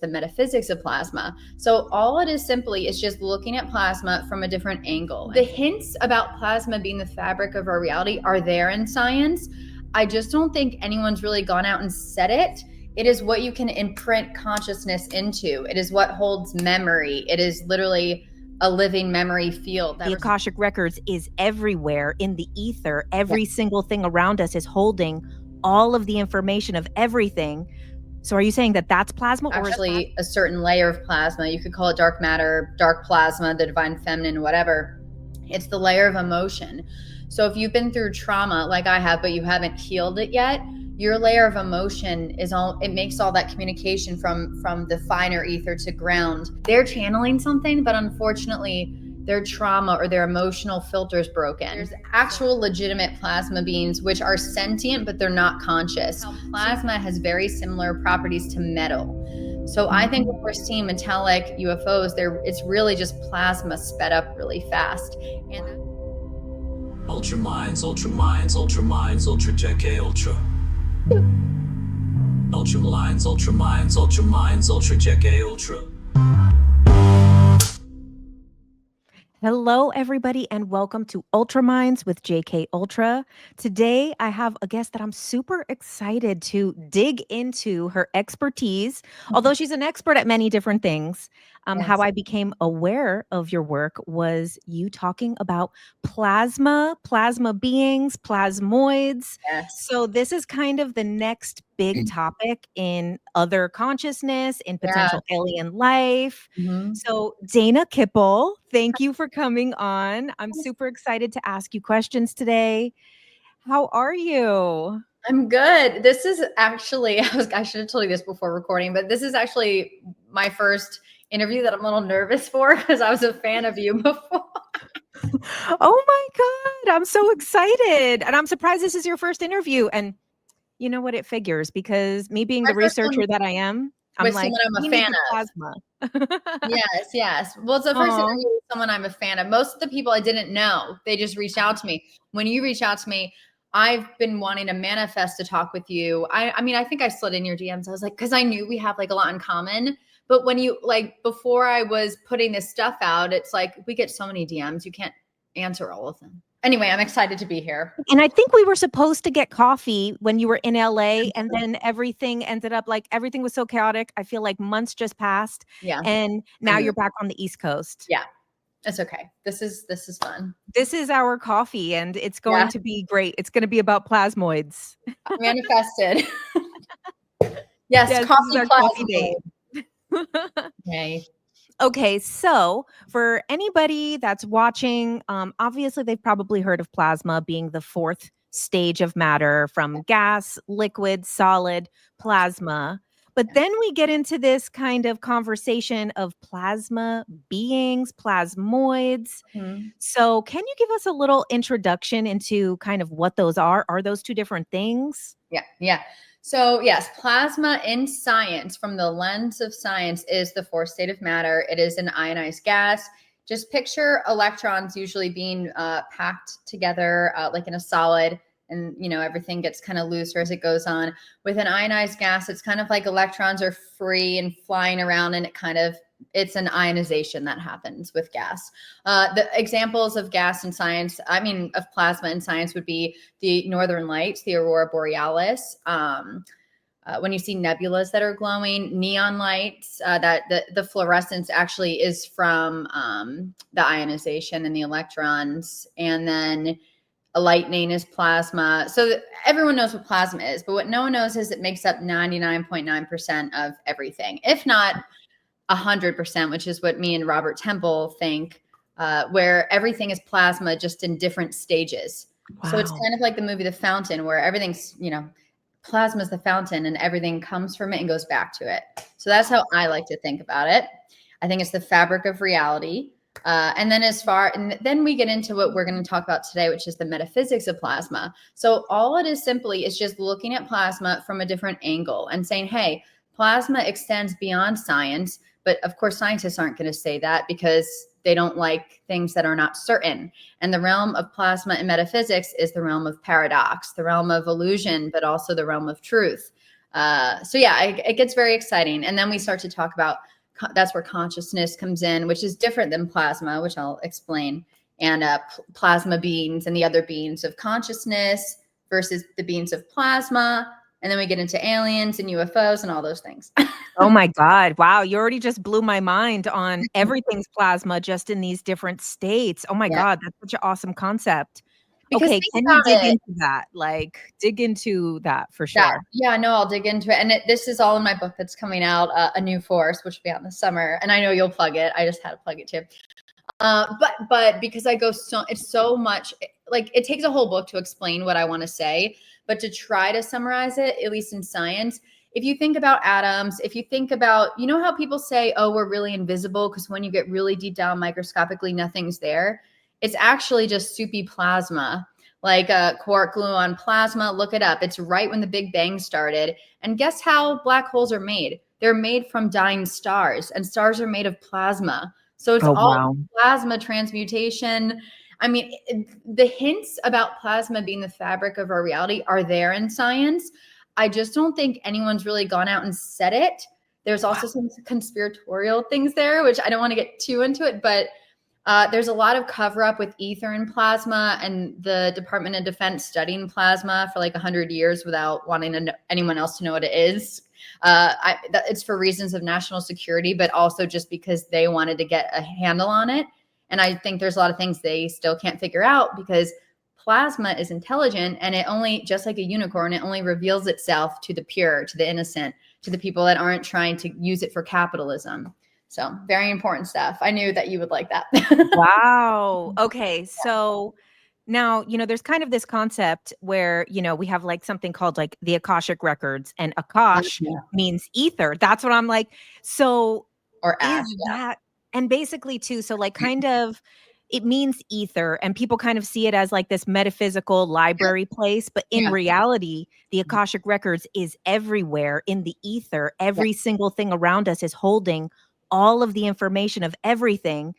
the metaphysics of plasma. So all it is simply is just looking at plasma from a different angle. The hints about plasma being the fabric of our reality are there in science. I just don't think anyone's really gone out and said it. It is what you can imprint consciousness into. It is what holds memory. It is literally a living memory field. The Akashic Records is everywhere in the ether. Every single thing around us is holding all of the information of everything. So are you saying that that's plasma? Actually, a certain layer of plasma. You could call it dark matter, dark plasma, the divine feminine, whatever. It's the layer of emotion. So if you've been through trauma like I have, but you haven't healed it yet, your layer of emotion it makes all that communication from the finer ether to ground. They're channeling something, but unfortunately their trauma or their emotional filter's broken. There's actual legitimate plasma beings which are sentient, but they're not conscious. Plasma has very similar properties to metal. So I think when we're seeing metallic UFOs, it's really just plasma sped up really fast. And Ultra minds, ultra minds, ultra minds, ultra JK, ultra. Ultra minds, ultra minds, ultra minds, ultra JK, ultra. Hello, everybody, and welcome to Ultra Minds with JK Ultra. Today, I have a guest that I'm super excited to dig into her expertise, although she's an expert at many different things. Yes. How I became aware of your work was you talking about plasma beings, plasmoids. Yes. So this is kind of the next big topic in other consciousness, in potential alien life. Mm-hmm. So Dana Kippel, thank you for coming on. I'm super excited to ask you questions today. How are you? I'm good. This is actually, I should have told you this before recording, but this is actually my first interview that I'm a little nervous for because I was a fan of you before. Oh my God, I'm so excited. And I'm surprised this is your first interview. And you know what, it figures, because me being the researcher that I am, I'm like, I'm a fan of. Plasma. Yes. Well, it's the first interview with someone I'm a fan of. Most of the people I didn't know, they just reached out to me. When you reach out to me, I've been wanting to manifest to talk with you. I mean, I think I slid in your DMs. I was like, because I knew we have like a lot in common. But when you before I was putting this stuff out, it's like we get so many DMs, you can't answer all of them. Anyway, I'm excited to be here. And I think we were supposed to get coffee when you were in LA, and then everything ended up everything was so chaotic. I feel like months just passed. Yeah. And now you're back on the East Coast. Yeah. It's okay. This is fun. This is our coffee, and it's going to be great. It's going to be about plasmoids. Manifested. Yes, coffee date. Okay, so for anybody that's watching, obviously they've probably heard of plasma being the fourth stage of matter, from gas, liquid, solid, plasma. But then we get into this kind of conversation of plasma beings, plasmoids. Mm-hmm. So can you give us a little introduction into kind of what those are? Are those two different things? Yeah. So yes, plasma in science, from the lens of science, is the fourth state of matter. It is an ionized gas. Just picture electrons usually being packed together like in a solid, and everything gets kind of looser as it goes on. With an ionized gas, it's kind of like electrons are free and flying around, and it's an ionization that happens with gas. The examples of gas in science, of plasma in science, would be the northern lights, the aurora borealis. When you see nebulas that are glowing, neon lights, that the fluorescence actually is from the ionization and the electrons. And then lightning is plasma. So everyone knows what plasma is, but what no one knows is it makes up 99.9% of everything, if not 100%, which is what me and Robert Temple think, where everything is plasma, just in different stages. Wow. So it's kind of like the movie The Fountain, where everything's, plasma is the fountain and everything comes from it and goes back to it. So that's how I like to think about it. I think it's the fabric of reality. And then we get into what we're going to talk about today, which is the metaphysics of plasma. So all it is simply is just looking at plasma from a different angle and saying, hey, plasma extends beyond science. But of course, scientists aren't going to say that because they don't like things that are not certain. And the realm of plasma in metaphysics is the realm of paradox, the realm of illusion, but also the realm of truth. So yeah, it gets very exciting. And then we start to talk about, that's where consciousness comes in, which is different than plasma, which I'll explain. And plasma beings and the other beings of consciousness versus the beings of plasma. And then we get into aliens and UFOs and all those things. Oh my God. Wow. You already just blew my mind on everything's plasma just in these different states. Oh my God. That's such an awesome concept. Because okay. Can you dig into that? Like dig into that for sure. Yeah, no, I'll dig into it. And this is all in my book that's coming out, A New Force, which will be out in the summer. And I know you'll plug it. I just had to plug it too. But because I go it's so much, like it takes a whole book to explain what I want to say, but to try to summarize it, at least in science, if you think about atoms, if you think about, you know how people say, oh, we're really invisible because when you get really deep down microscopically, nothing's there. It's actually just soupy plasma, like a quark gluon plasma. Look it up. It's right when the Big Bang started. And guess how black holes are made? They're made from dying stars, and stars are made of plasma. So it's all plasma transmutation. I mean, the hints about plasma being the fabric of our reality are there in science. I just don't think anyone's really gone out and said it. There's also some conspiratorial things there, which I don't want to get too into it, but there's a lot of cover up with ether and plasma, and the Department of Defense studying plasma for like 100 years without wanting anyone else to know what it is. It's for reasons of national security, but also just because they wanted to get a handle on it. And I think there's a lot of things they still can't figure out because plasma is intelligent, and it only, just like a unicorn, it only reveals itself to the pure, to the innocent, to the people that aren't trying to use it for capitalism. So very important stuff. I knew that you would like that. Wow. Okay. So now, there's kind of this concept where, we have like something called like the Akashic records, and Akash means ether. That's what I'm like. So or ash, that, and basically too, so like kind of, it means ether, and people kind of see it as like this metaphysical library place. But in reality, the Akashic records is everywhere in the ether. Every single thing around us is holding all of the information of everything.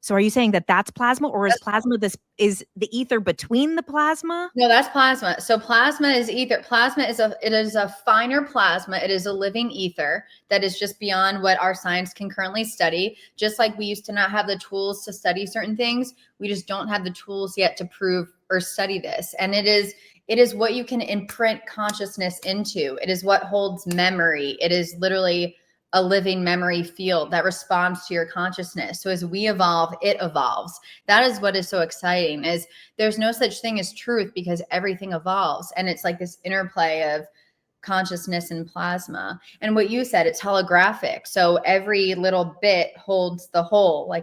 So are you saying that that's plasma, or is plasma is the ether between the plasma? No, that's plasma. So plasma is ether. Plasma is a finer plasma. It is a living ether that is just beyond what our science can currently study. Just like we used to not have the tools to study certain things, we just don't have the tools yet to prove or study this. And it is what you can imprint consciousness into. It is what holds memory. It is literally a living memory field that responds to your consciousness. So as we evolve, it evolves. That is what is so exciting, is there's no such thing as truth because everything evolves. And it's like this interplay of consciousness and plasma. And what you said, it's holographic. So every little bit holds the whole,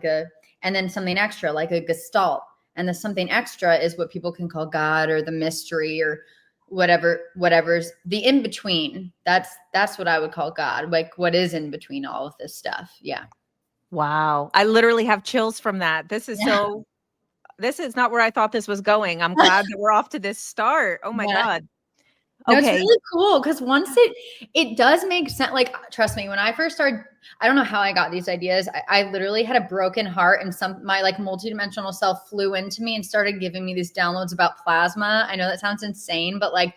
and then something extra, like a gestalt. And the something extra is what people can call God or the mystery or whatever's the in between. That's what I would call God, like what is in between all of this stuff. Yeah. Wow. I literally have chills from that. This is this is not where I thought this was going. I'm glad that we're off to this start. Oh my God. No, it's really cool because once it does make sense. Like, trust me, when I first started, I don't know how I got these ideas. I literally had a broken heart, and my like multidimensional self flew into me and started giving me these downloads about plasma. I know that sounds insane, but like,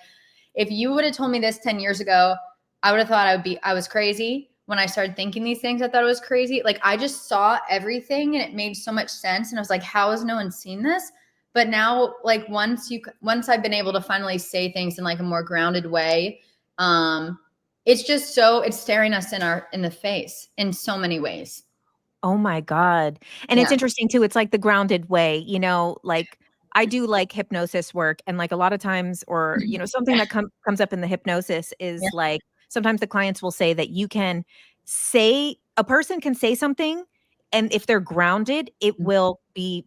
if you would have told me this 10 years ago, I would have thought I was crazy. When I started thinking these things, I thought it was crazy. Like, I just saw everything and it made so much sense. And I was like, how has no one seen this? But now, like once I've been able to finally say things in like a more grounded way, it's just it's staring us in the face in so many ways. Oh my God. And it's interesting too. It's like the grounded way, like I do like hypnosis work, and like a lot of times, or, something that comes up in the hypnosis is like, sometimes the clients will say that a person can say something, and if they're grounded, it will be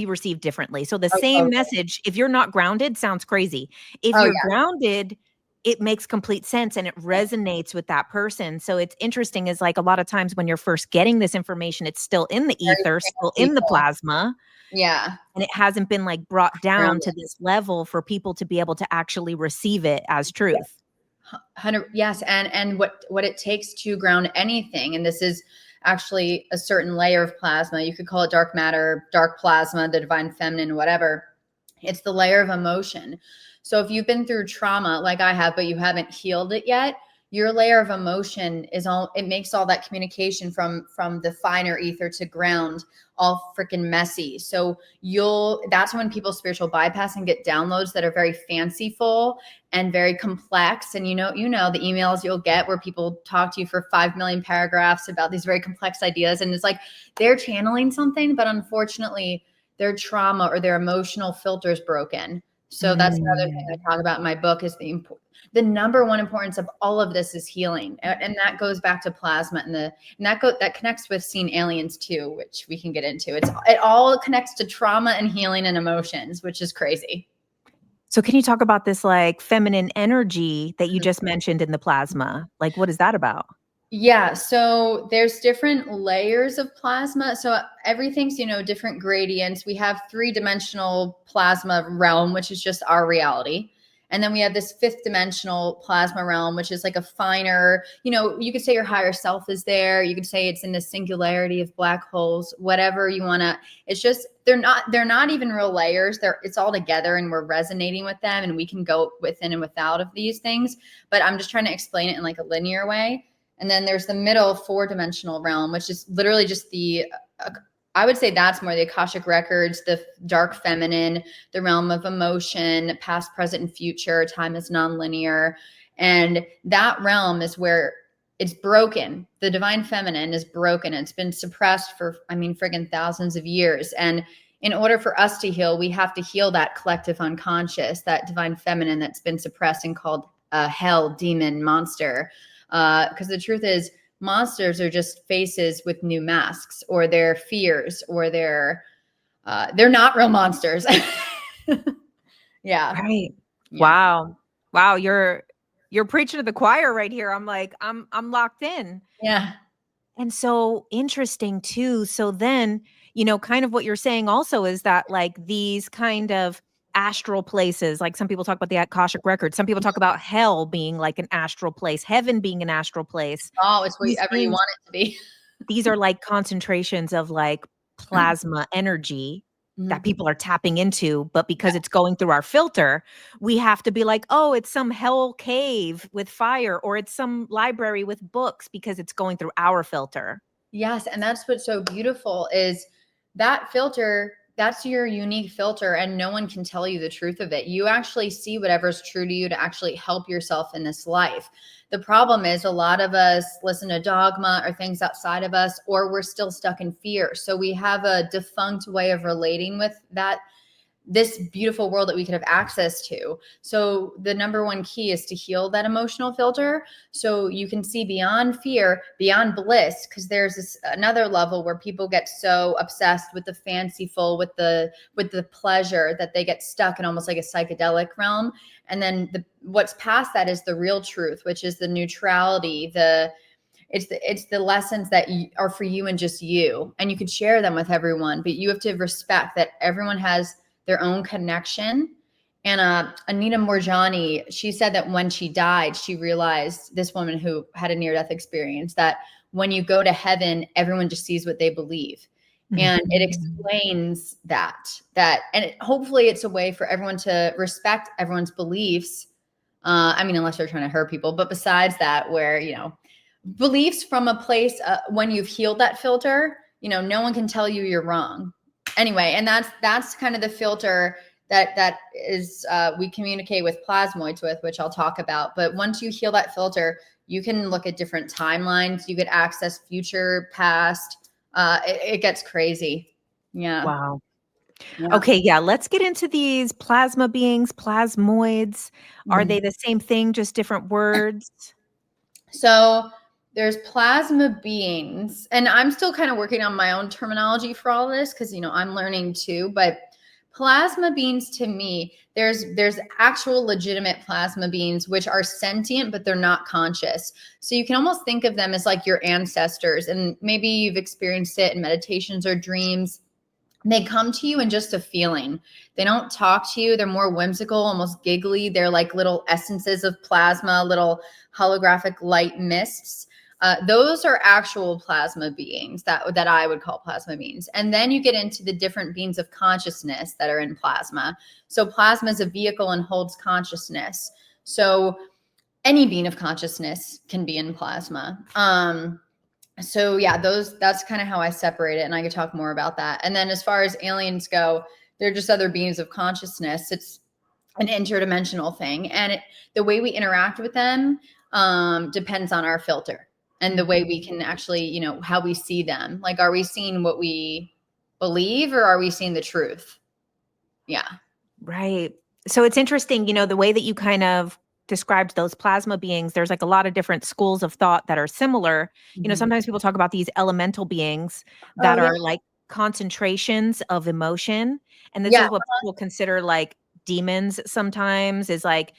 received differently. So the same message, if you're not grounded, sounds crazy. If you're grounded, it makes complete sense and it resonates with that person. So it's interesting, is like a lot of times when you're first getting this information, it's still in the ether, still in the plasma. Yeah. And it hasn't been like brought down to this level for people to be able to actually receive it as truth. 100. Yes. And what it takes to ground anything. And this is actually a certain layer of plasma. You could call it dark matter, dark plasma, the divine feminine, whatever. It's the layer of emotion. So if you've been through trauma like I have, but you haven't healed it yet, your layer of emotion it makes all that communication from the finer ether to ground all freaking messy. So that's when people spiritual bypass and get downloads that are very fanciful and very complex. And you know, the emails you'll get where people talk to you for 5 million paragraphs about these very complex ideas. And it's like, they're channeling something, but unfortunately their trauma or their emotional filter is broken. So that's another thing I talk about in my book is the number one importance of all of this is healing. And that goes back to plasma and that connects with seeing aliens too, which we can get into. It all connects to trauma and healing and emotions, which is crazy. So can you talk about this like feminine energy that you just mentioned in the plasma? Like, what is that about? Yeah. So there's different layers of plasma. So everything's, different gradients. We have 3-dimensional plasma realm, which is just our reality. And then we have this 5th dimensional plasma realm, which is like a finer, you could say your higher self is there. You could say it's in the singularity of black holes, whatever you want to. It's just, they're not even real layers. It's all together and we're resonating with them and we can go within and without of these things. But I'm just trying to explain it in like a linear way. And then there's the middle 4-dimensional realm, which is literally just I would say that's more the Akashic records, the dark feminine, the realm of emotion, past, present, and future. Time is nonlinear. And that realm is where it's broken. The divine feminine is broken. It's been suppressed for, friggin' thousands of years. And in order for us to heal, we have to heal that collective unconscious, that divine feminine that's been suppressed and called hell, demon, monster. Because the truth is, monsters are just faces with new masks, or their fears, or they're not real monsters. Yeah. Right. Yeah. Wow. You're preaching to the choir right here. I'm like, I'm locked in. Yeah. And so interesting too. So then, kind of what you're saying also is that like these kind of astral places, like some people talk about the Akashic record. Some people talk about hell being like an astral place, heaven being an astral place. Oh, it's whatever you want it to be. These are like concentrations of like plasma energy that people are tapping into, but because it's going through our filter, we have to be like, oh, it's some hell cave with fire, or it's some library with books because it's going through our filter. Yes. And that's what's so beautiful is that filter, that's your unique filter, and no one can tell you the truth of it. You actually see whatever's true to you to actually help yourself in this life. The problem is a lot of us listen to dogma or things outside of us, or we're still stuck in fear. So we have a defunct way of relating with this beautiful world that we could have access to. So the number one key is to heal that emotional filter so you can see beyond fear, beyond bliss, because there's another level where people get so obsessed with the fanciful, with the pleasure, that they get stuck in almost like a psychedelic realm. And then what's past that is the real truth, which is the neutrality, it's the lessons that are for you and just you. And you could share them with everyone, but you have to respect that everyone has their own connection. And Anita Moorjani, she said that when she died, she realized, this woman who had a near-death experience, that when you go to heaven, everyone just sees what they believe. And it explains and hopefully it's a way for everyone to respect everyone's beliefs. Unless they're trying to hurt people, but besides that, where, beliefs from a place, when you've healed that filter, no one can tell you you're wrong. Anyway, and that's kind of the filter that is we communicate with plasmoids with, which I'll talk about. But once you heal that filter, you can look at different timelines. You could access future, past. It gets crazy. Yeah. Wow. Yeah. Okay. Yeah. Let's get into these plasma beings, plasmoids. Are they the same thing, just different words? So there's plasma beings, and I'm still kind of working on my own terminology for all this because, I'm learning too, but plasma beings to me, there's actual legitimate plasma beings, which are sentient, but they're not conscious. So you can almost think of them as like your ancestors, and maybe you've experienced it in meditations or dreams. They come to you in just a feeling. They don't talk to you. They're more whimsical, almost giggly. They're like little essences of plasma, little holographic light mists. Those are actual plasma beings that I would call plasma beings. And then you get into the different beings of consciousness that are in plasma. So plasma is a vehicle and holds consciousness. So any being of consciousness can be in plasma. So yeah, that's kind of how I separate it. And I could talk more about that. And then as far as aliens go, they're just other beings of consciousness. It's an interdimensional thing. And the way we interact with them depends on our filter and the way we can actually, you know, how we see them. Like, are we seeing what we believe or are we seeing the truth? Yeah. Right. So it's interesting, you know, the way that you kind of described those plasma beings, there's like a lot of different schools of thought that are similar. You know, sometimes people talk about these elemental beings that are like concentrations of emotion. And this is what people consider like demons sometimes, is like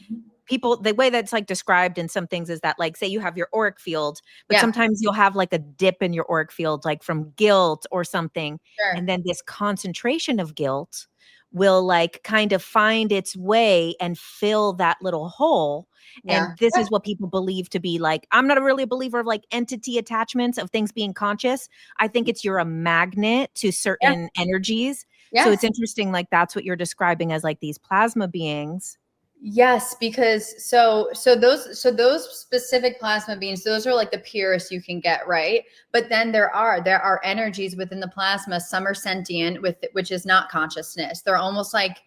people, the way that's like described in some things is that, like, say you have your auric field, but sometimes you'll have like a dip in your auric field, like from guilt or something. Sure. And then this concentration of guilt will like kind of find its way and fill that little hole. And this is what people believe to be like, I'm not really a believer of like entity attachments of things being conscious. I think you're a magnet to certain energies. So it's interesting, like that's what you're describing as like these plasma beings. Yes, because so those specific plasma beings, those are like the purest you can get, right? But then there are energies within the plasma. Some are sentient, which is not consciousness. They're almost like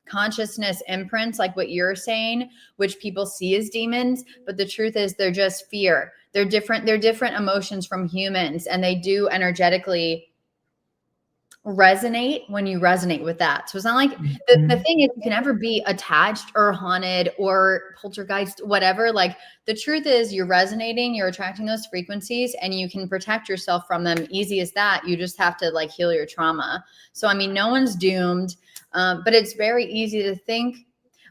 consciousness imprints, like what you're saying, which people see as demons. But the truth is, they're just fear. They're different. They're different emotions from humans, and they do energetically resonate when you resonate with that. So it's not like the thing is you can never be attached or haunted or poltergeist, whatever. Like the truth is you're resonating, you're attracting those frequencies, and you can protect yourself from them. Easy as that. You just have to like heal your trauma. So, I mean, no one's doomed, but it's very easy to think.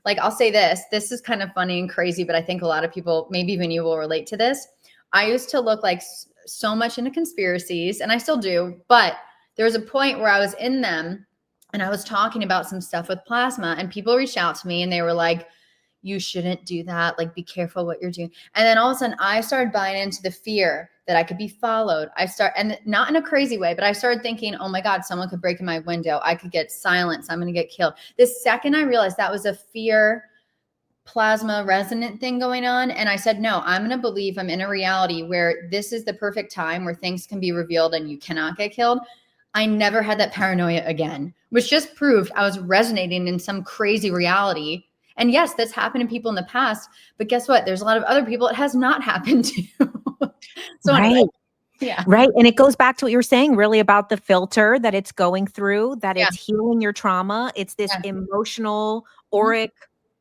Like, I'll say this is kind of funny and crazy, but I think a lot of people, maybe even you, will relate to this. I used to look like so much into conspiracies, and I still do, but there was a point where I was in them and I was talking about some stuff with plasma, and people reached out to me and they were like, you shouldn't do that. Like, be careful what you're doing. And then all of a sudden I started buying into the fear that I could be followed. And not in a crazy way, but I started thinking, oh my God, someone could break in my window. I could get silenced. I'm going to get killed. The second I realized that was a fear plasma resonant thing going on. And I said, no, I'm going to believe I'm in a reality where this is the perfect time where things can be revealed and you cannot get killed. I never had that paranoia again, which just proved I was resonating in some crazy reality. And yes, that's happened to people in the past, but guess what? There's a lot of other people it has not happened to. So anyway, Right. And it goes back to what you were saying really about the filter that it's going through, that it's healing your trauma. It's this emotional, auric,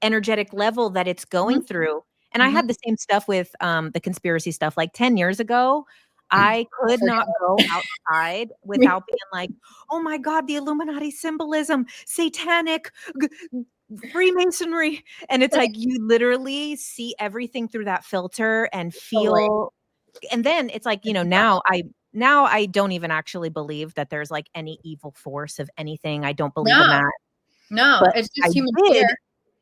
energetic level that it's going through. And I had the same stuff with the conspiracy stuff. Like 10 years ago, I could not go outside without being like, oh my God, the Illuminati symbolism, satanic, Freemasonry. And it's like, you literally see everything through that filter and feel. And then it's like, you know, now I don't even actually believe that there's like any evil force of anything. I don't believe in that. No, but it's just I human did fear.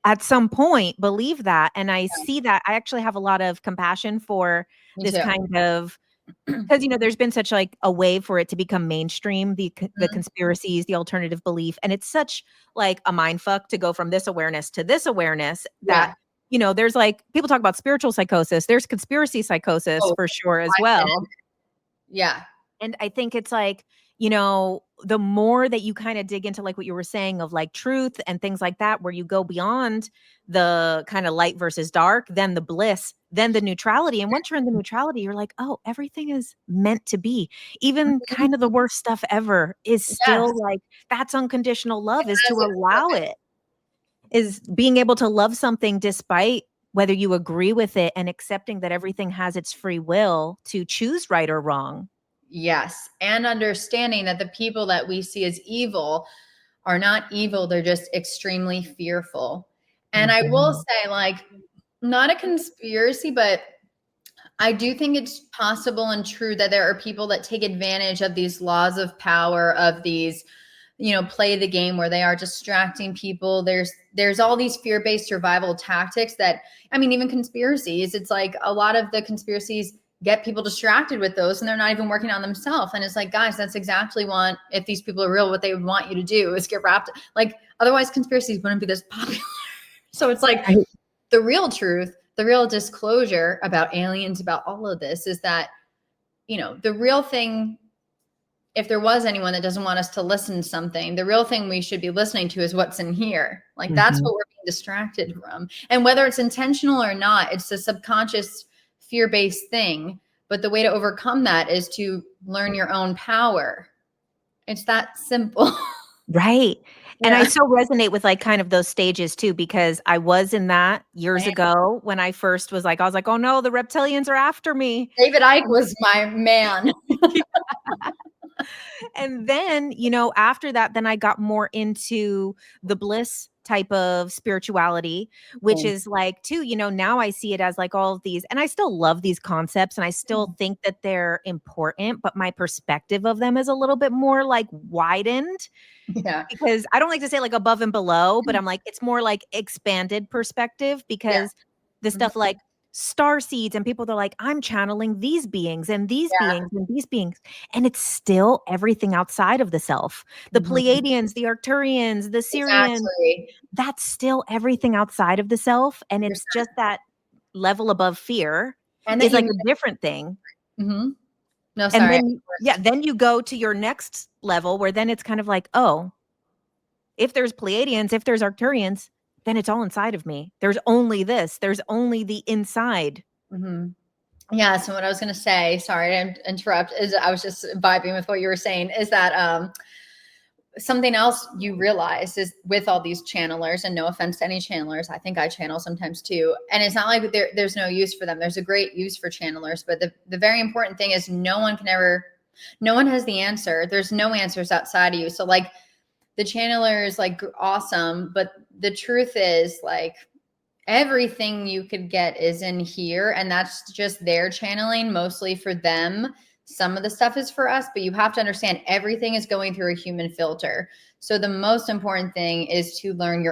At some point believe that. And I see that I actually have a lot of compassion for this kind of, because, you know, there's been such like a wave for it to become mainstream, the conspiracies, the alternative belief. And it's such like a mind fuck to go from this awareness to this awareness that, you know, there's like, people talk about spiritual psychosis. There's conspiracy psychosis for sure as well. Yeah. And I think it's like, you know, the more that you kind of dig into like what you were saying of like truth and things like that, where you go beyond the kind of light versus dark, then the bliss, then the neutrality. And once you're in the neutrality, you're like, oh, everything is meant to be. Even kind of the worst stuff ever is still like, that's unconditional love, is to allow it, is being able to love something despite whether you agree with it, and accepting that everything has its free will to choose right or wrong. Yes. And understanding that the people that we see as evil are not evil. They're just extremely fearful. And I will say, like, not a conspiracy, but I do think it's possible and true that there are people that take advantage of these laws of power, of these, you know, play the game where they are distracting people. There's all these fear-based survival tactics that, I mean, even conspiracies, it's like a lot of the conspiracies get people distracted with those, and they're not even working on themselves. And it's like, guys, that's exactly what, if these people are real, what they would want you to do is get wrapped. Like, otherwise conspiracies wouldn't be this popular. So it's like the real truth, the real disclosure about aliens, about all of this is that, you know, the real thing, if there was anyone that doesn't want us to listen to something, the real thing we should be listening to is what's in here. Like, that's what we're being distracted from. And whether it's intentional or not, it's a subconscious fear-based thing. But the way to overcome that is to learn your own power. It's that simple. Right. And I so resonate with like kind of those stages too, because I was in that years ago when I first was like, I was like, oh no, the reptilians are after me. David Icke was my man. And then, you know, after that, then I got more into the Bliss type of spirituality, which is like, too, you know, now I see it as like all of these, and I still love these concepts and I still think that they're important, but my perspective of them is a little bit more like widened. Yeah. Because I don't like to say like above and below, but I'm like, it's more like expanded perspective, because the stuff like star seeds and people, they're like, I'm channeling these beings and these beings and these beings. And it's still everything outside of the self. The Pleiadians, the Arcturians, the Syrians, that's still everything outside of the self. And it's just that level above fear is like a different thing. No, sorry. And then, then you go to your next level where then it's kind of like, oh, if there's Pleiadians, if there's Arcturians, then it's all inside of me. There's only this. There's only the inside. Yeah. So what I was going to say, sorry to interrupt, is I was just vibing with what you were saying, is that something else you realize is with all these channelers, and no offense to any channelers, I think I channel sometimes too. And it's not like there's no use for them. There's a great use for channelers. But the very important thing is no one has the answer. There's no answers outside of you. So like, the channeler is like awesome, but the truth is like everything you could get is in here, and that's just their channeling mostly for them. Some of the stuff is for us, but you have to understand everything is going through a human filter. So the most important thing is to learn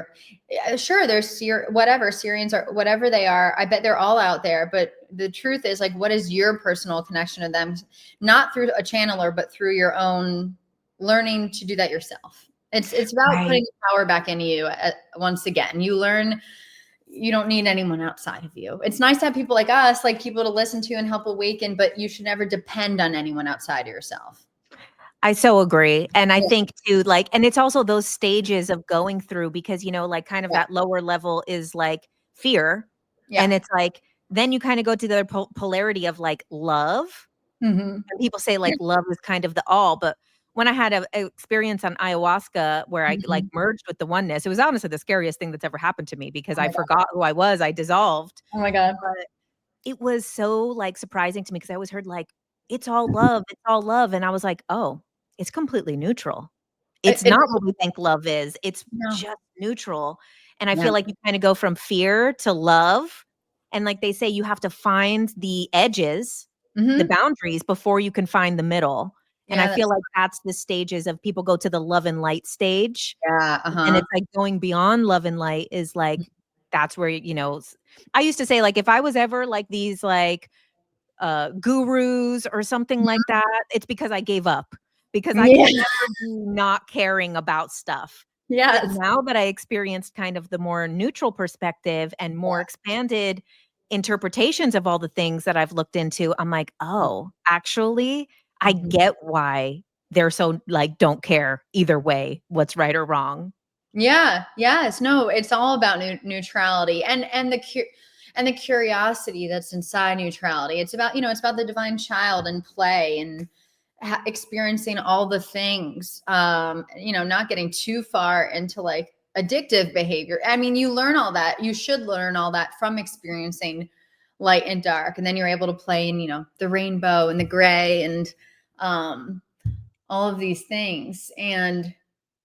sure, there's Syrians or whatever they are. I bet they're all out there, but the truth is like, what is your personal connection to them? Not through a channeler, but through your own learning to do that yourself. It's about putting the power back in you. Once again, you learn you don't need anyone outside of you. It's nice to have people like us, like people to listen to and help awaken, but you should never depend on anyone outside of yourself. I so agree. And I think too, like, and it's also those stages of going through, because, you know, like kind of that lower level is like fear. And it's like, then you kind of go to the other polarity of like love. And people say like love is kind of the all, but when I had an experience on ayahuasca where I like merged with the oneness, it was honestly the scariest thing that's ever happened to me, because I forgot who I was. I dissolved. Oh my God. But it was so like surprising to me, because I always heard like, it's all love. It's all love. And I was like, oh, it's completely neutral. It's not what we think love is. It's just neutral. And I feel like you kind of go from fear to love. And like they say, you have to find the edges, the boundaries, before you can find the middle. And I feel like that's the stages of people go to the love and light stage. And it's like going beyond love and light is like, that's where, you know, I used to say like, if I was ever like these like gurus or something like that, it's because I gave up, because I can never be not caring about stuff. But now that I experienced kind of the more neutral perspective and more expanded interpretations of all the things that I've looked into, I'm like, oh, actually, I get why they're so like, don't care either way, what's right or wrong. Yes. No, it's all about neutrality and the curiosity that's inside neutrality. It's about, you know, it's about the divine child and play and experiencing all the things, you know, not getting too far into like addictive behavior. I mean, you learn all that. You should learn all that from experiencing light and dark. And then you're able to play in, you know, the rainbow and the gray and all of these things. And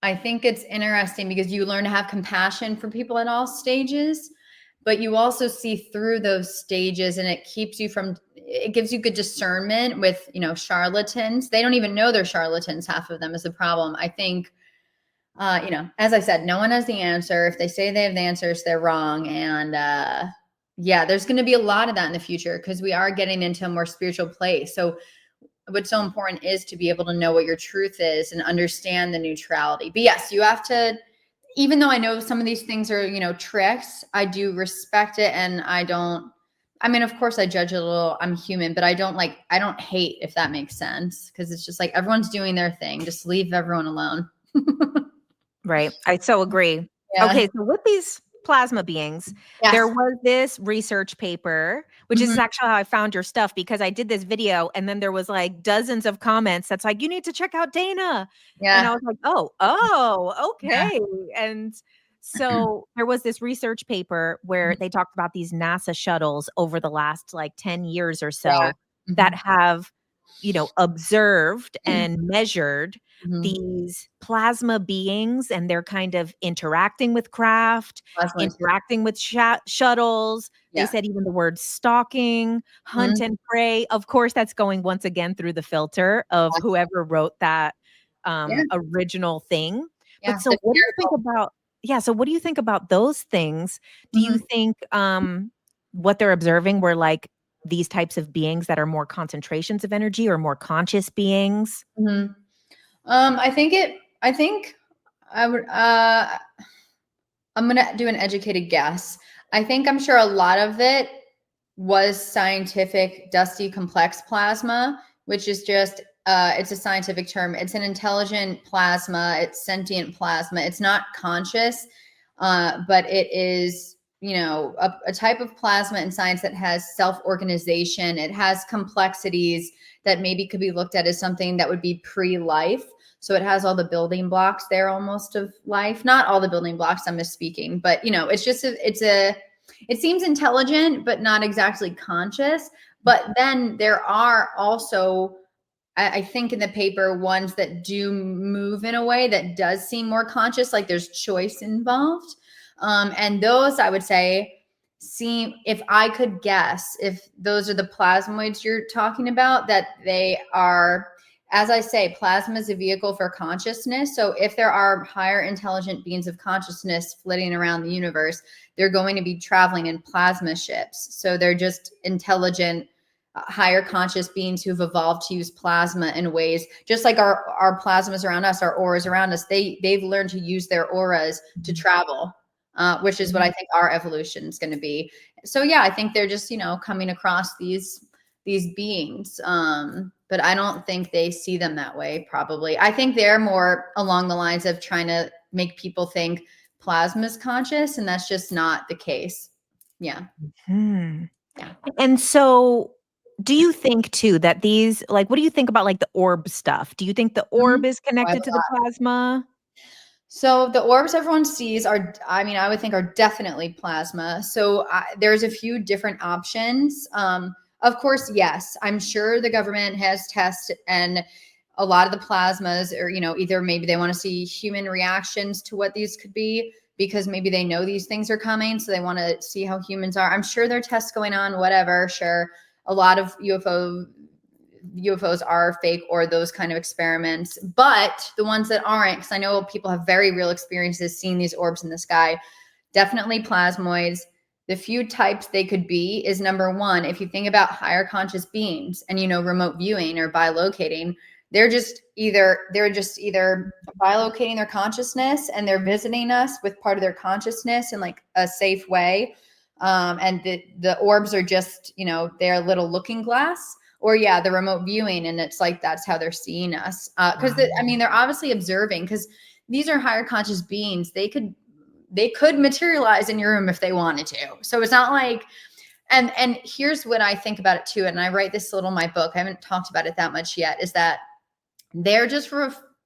I think it's interesting because you learn to have compassion for people at all stages, but you also see through those stages, and it gives you good discernment with, you know, charlatans. They don't even know they're charlatans. Half of them is the problem. I think, you know, as I said, no one has the answer. If they say they have the answers, they're wrong. And Yeah, there's going to be a lot of that in the future because we are getting into a more spiritual place. So what's so important is to be able to know what your truth is and understand the neutrality. But yes, you have to, even though I know some of these things are, you know, tricks, I do respect it. And I mean, of course I judge a little, I'm human, but I don't hate, if that makes sense. Cause it's just like, everyone's doing their thing. Just leave everyone alone. Right. I so agree. Yeah. Okay. So with these plasma beings, Yes. there was this research paper, which is Mhm. actually how I found your stuff, because I did this video and then there was like dozens of comments that's like, you need to check out Dana. And I Yeah. was like, oh, Yeah. okay. And so there was this research paper where they talked about these NASA shuttles over the last like 10 years or so Yeah. that Mhm. have, you know, observed and measured Mhm. these plasma beings, and they're kind of interacting with craft, Plasmoids. interacting with shuttles. They Yeah. said even the word stalking, hunt Mhm. and prey. Of course, that's going once again through the filter of whoever wrote that Yeah. original thing. But Yeah. so what do you think about, yeah, so what do you think about those things? Do you Mhm. think what they're observing were like these types of beings that are more concentrations of energy or more conscious beings? Mhm. I think I would, I'm going to do an educated guess. I'm sure a lot of it was scientific, dusty, complex plasma, which is just, it's a scientific term. It's an intelligent plasma. It's sentient plasma. It's not conscious, but it is, you know, a type of plasma in science that has self-organization. It has complexities that maybe could be looked at as something that would be pre-life. So it has all the building blocks there almost of life. Not all the building blocks, I'm misspeaking, but you know, it's just, it seems intelligent, but not exactly conscious. But then there are also, I think in the paper, ones that do move in a way that does seem more conscious, like there's choice involved. And those, I would say, seem, if I could guess, if those are the plasmoids you're talking about, that they are, as I say, plasma is a vehicle for consciousness. So if there are higher intelligent beings of consciousness flitting around the universe, they're going to be traveling in plasma ships. So they're just intelligent, higher conscious beings who've evolved to use plasma in ways just like our plasmas around us, our auras around us. They've learned to use their auras to travel, which is what I think our evolution is going to be. So yeah, I think they're just, you know, coming across these beings. But I don't think they see them that way. Probably, I think they're more along the lines of trying to make people think plasma is conscious, and that's just not the case. Yeah. Yeah. And so do you think too that these, like, what do you think about like the orb stuff? Do you think the Mhm. orb is Oh, I have connected a to the lot. plasma? So the orbs everyone sees are, I mean, I would think are definitely plasma. So there's a few different options. Of course, yes, I'm sure the government has tested, and a lot of the plasmas, or, you know, either maybe they want to see human reactions to what these could be, because maybe they know these things are coming. So they want to see how humans are. I'm sure there are tests going on, whatever. Sure. A lot of UFOs are fake, or those kind of experiments. But the ones that aren't, because I know people have very real experiences seeing these orbs in the sky, definitely plasmoids. The few types they could be is, number one, if you think about higher conscious beings and, you know, remote viewing or bilocating, they're just either bilocating their consciousness and they're visiting us with part of their consciousness in like a safe way. And the orbs are just, you know, they're a little looking glass. Or yeah, the remote viewing, and it's like that's how they're seeing us. Because I mean, they're obviously observing, because these are higher conscious beings. They could materialize in your room if they wanted to. So it's not like, and here's what I think about it too. And I write this little in my book. I haven't talked about it that much yet. Is that they're just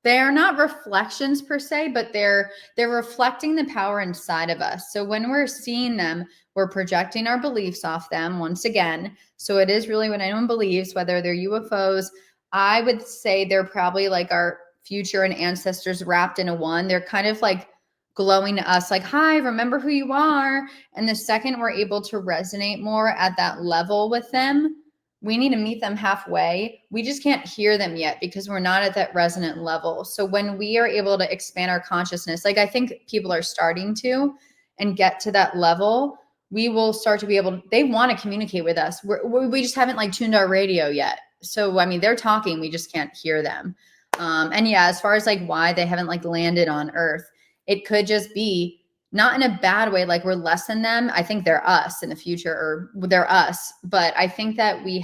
they're not reflections per se, but they're reflecting the power inside of us. So when we're seeing them, we're projecting our beliefs off them once again. So it is really what anyone believes, whether they're UFOs. I would say they're probably like our future and ancestors wrapped in a one. They're kind of like glowing to us, like, hi, remember who you are. And the second we're able to resonate more at that level with them, we need to meet them halfway. We just can't hear them yet because we're not at that resonant level. So when we are able to expand our consciousness, like I think people are starting to, and get to that level, we will start to be able to, they want to communicate with us. We just haven't like tuned our radio yet. So, I mean, they're talking, we just can't hear them. And yeah, as far as like why they haven't like landed on Earth, it could just be not in a bad way, like we're less than them. I think they're us in the future, or they're us. But I think that they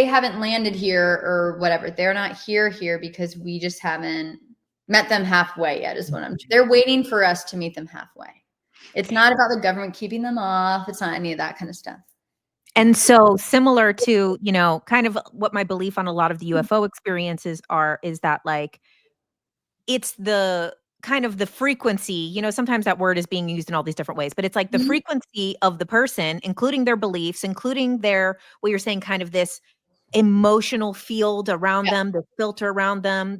haven't landed here or whatever. They're not here because we just haven't met them halfway yet is what they're waiting for us to meet them halfway. It's not about the government keeping them off. It's not any of that kind of stuff. And so similar to, you know, kind of what my belief on a lot of the UFO experiences is that like, it's the kind of the frequency, you know, sometimes that word is being used in all these different ways, but it's like the frequency of the person, including their beliefs, including their, what you're saying, kind of this emotional field around them, the filter around them,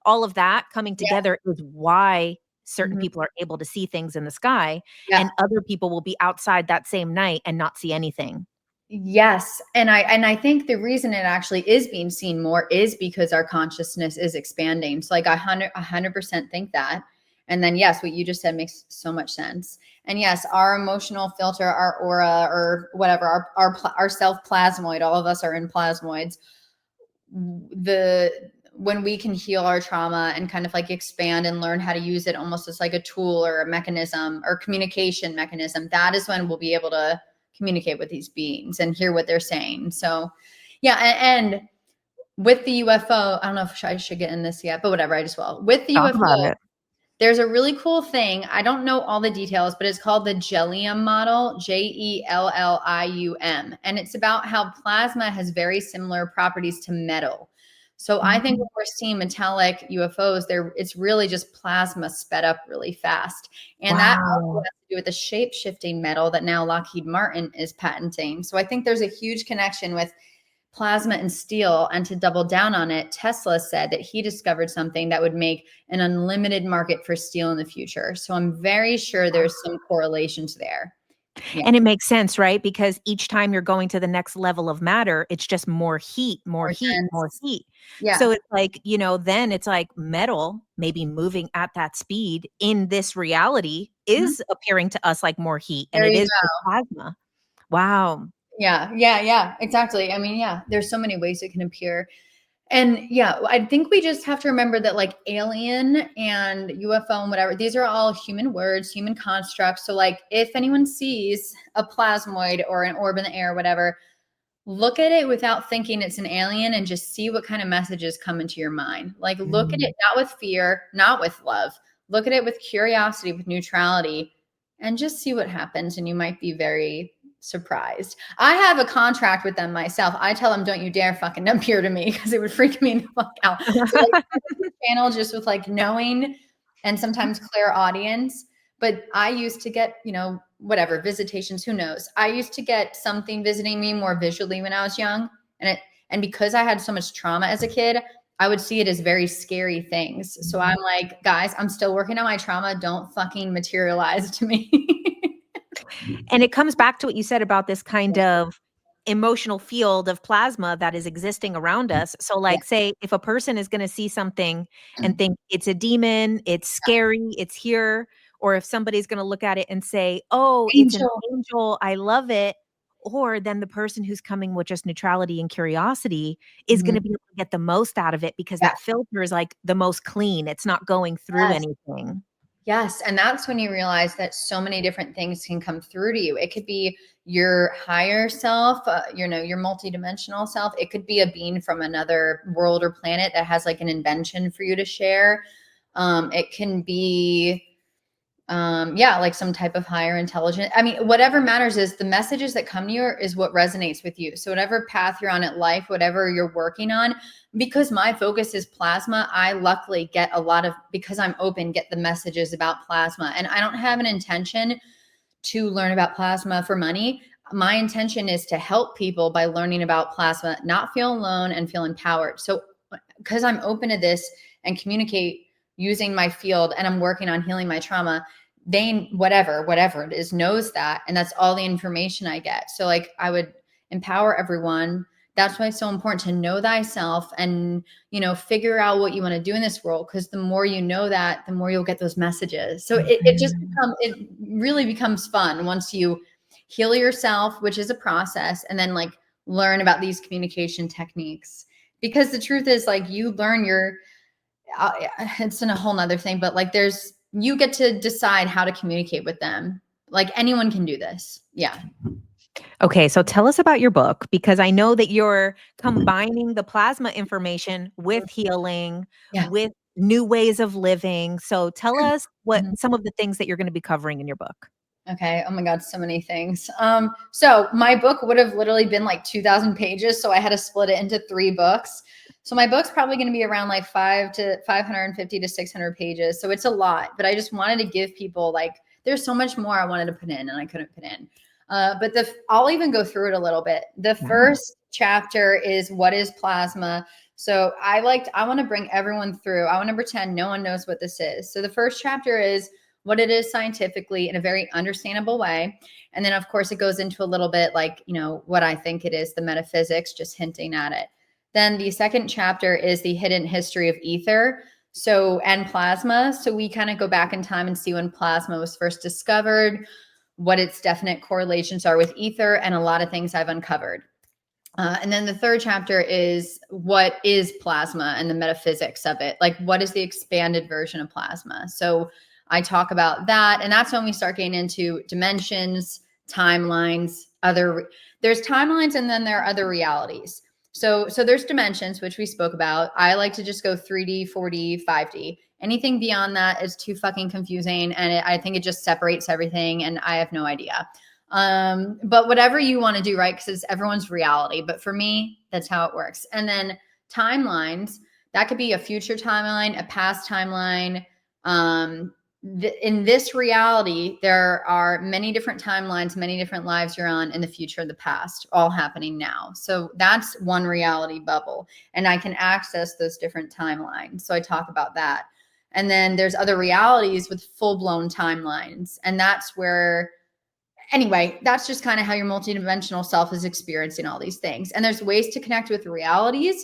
all of that coming together is why certain people are able to see things in the sky, and other people will be outside that same night and not see anything. Yes. And I think the reason it actually is being seen more is because our consciousness is expanding. So like 100% think that. And then yes, what you just said makes so much sense. And yes, our emotional filter, our aura, or whatever, our self plasmoid, all of us are in plasmoids. When we can heal our trauma and kind of like expand and learn how to use it almost as like a tool or a mechanism or communication mechanism, that is when we'll be able to communicate with these beings and hear what they're saying. So yeah. And with the UFO, I don't know if I should get in this yet, but whatever, I just will. With the UFO, there's a really cool thing. I don't know all the details, but it's called the Jellium model, Jellium. And it's about how plasma has very similar properties to metal. So I think when we're seeing metallic UFOs, it's really just plasma sped up really fast. And that also has to do with the shape-shifting metal that now Lockheed Martin is patenting. So I think there's a huge connection with plasma and steel. And to double down on it, Tesla said that he discovered something that would make an unlimited market for steel in the future. So I'm very sure there's some correlations there. Yeah. And it makes sense, right? Because each time you're going to the next level of matter, it's just more heat, more heat. Yeah. So it's like, you know, then it's like metal maybe moving at that speed in this reality is appearing to us like more heat. And it is plasma. Wow. Yeah, exactly. I mean, yeah, there's so many ways it can appear. And yeah, I think we just have to remember that like alien and UFO and whatever, these are all human words, human constructs. So like if anyone sees a plasmoid or an orb in the air, whatever, look at it without thinking it's an alien and just see what kind of messages come into your mind. Like look at it not with fear, not with love. Look at it with curiosity, with neutrality, and just see what happens. And you might be very surprised. I have a contract with them myself. I tell them, don't you dare fucking appear to me, because it would freak me the fuck out. So like, channel just with like knowing and sometimes clairaudience. But I used to get, you know, whatever visitations, who knows? I used to get something visiting me more visually when I was young. And because I had so much trauma as a kid, I would see it as very scary things. So I'm like, guys, I'm still working on my trauma. Don't fucking materialize to me. And it comes back to what you said about this kind of emotional field of plasma that is existing around us. So like say if a person is going to see something and think it's a demon, it's scary, it's here, or if somebody's going to look at it and say, oh, it's an angel, I love it. Or then the person who's coming with just neutrality and curiosity is going to be able to get the most out of it because that filter is like the most clean. It's not going through anything. Yes. And that's when you realize that so many different things can come through to you. It could be your higher self, your multidimensional self. It could be a being from another world or planet that has like an invention for you to share. It can be, like some type of higher intelligence. I mean, whatever matters is the messages that come to you is what resonates with you. So whatever path you're on in life, whatever you're working on, because my focus is plasma, I luckily get because I'm open, get the messages about plasma. And I don't have an intention to learn about plasma for money. My intention is to help people by learning about plasma, not feel alone and feel empowered. So because I'm open to this and communicate using my field and I'm working on healing my trauma, they, whatever it is, knows that. And that's all the information I get. So like I would empower everyone that's why it's so important to know thyself and, you know, figure out what you want to do in this world. Because the more you know that, the more you'll get those messages. So it really becomes fun once you heal yourself, which is a process, and then like learn about these communication techniques. Because the truth is, like, you learn it's in a whole nother thing, but like you get to decide how to communicate with them. Like anyone can do this. Yeah. Okay, so tell us about your book, because I know that you're combining the plasma information with healing, Yeah. with new ways of living. So tell us what Mhm. some of the things that you're going to be covering in your book. Okay. Oh my God, so many things. So my book would have literally been like 2,000 pages. So I had to split it into 3 books. So my book's probably going to be around like 550 to 600 pages. So it's a lot, but I just wanted to give people, like, there's so much more I wanted to put in and I couldn't put in. But I'll even go through it a little bit. The first chapter is what is plasma. So I want to bring everyone through. I want to pretend no one knows what this is. So the first chapter is what it is scientifically in a very understandable way. And then of course it goes into a little bit like, you know, what I think it is, the metaphysics, just hinting at it. Then the second chapter is the hidden history of ether. And plasma. So we kind of go back in time and see when plasma was first discovered, what its definite correlations are with ether, and a lot of things I've uncovered. And then the third chapter is what is plasma and the metaphysics of it. Like, what is the expanded version of plasma? So I talk about that. And that's when we start getting into dimensions, timelines, there's timelines, and then there are other realities. So there's dimensions, which we spoke about. I like to just go 3D, 4D, 5D. Anything beyond that is too fucking confusing. And I think it just separates everything. And I have no idea. But whatever you want to do, right? Because it's everyone's reality. But for me, that's how it works. And then timelines, that could be a future timeline, a past timeline. In this reality, there are many different timelines, many different lives you're on in the future and the past, all happening now. So that's one reality bubble. And I can access those different timelines. So I talk about that. And then there's other realities with full-blown timelines. And that's where, anyway, that's just kind of how your multidimensional self is experiencing all these things. And there's ways to connect with realities,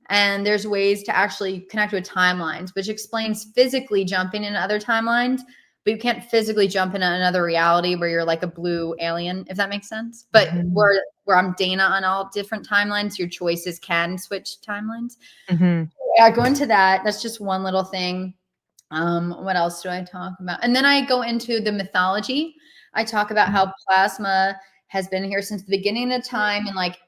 and there's ways to actually connect with timelines, which explains physically jumping in other timelines, but you can't physically jump in another reality where you're like a blue alien, if that makes sense. But where I'm Dana on all different timelines, your choices can switch timelines. I go into that. That's just one little thing. What else do I talk about? And then I go into the mythology. I talk about how plasma has been here since the beginning of time, and like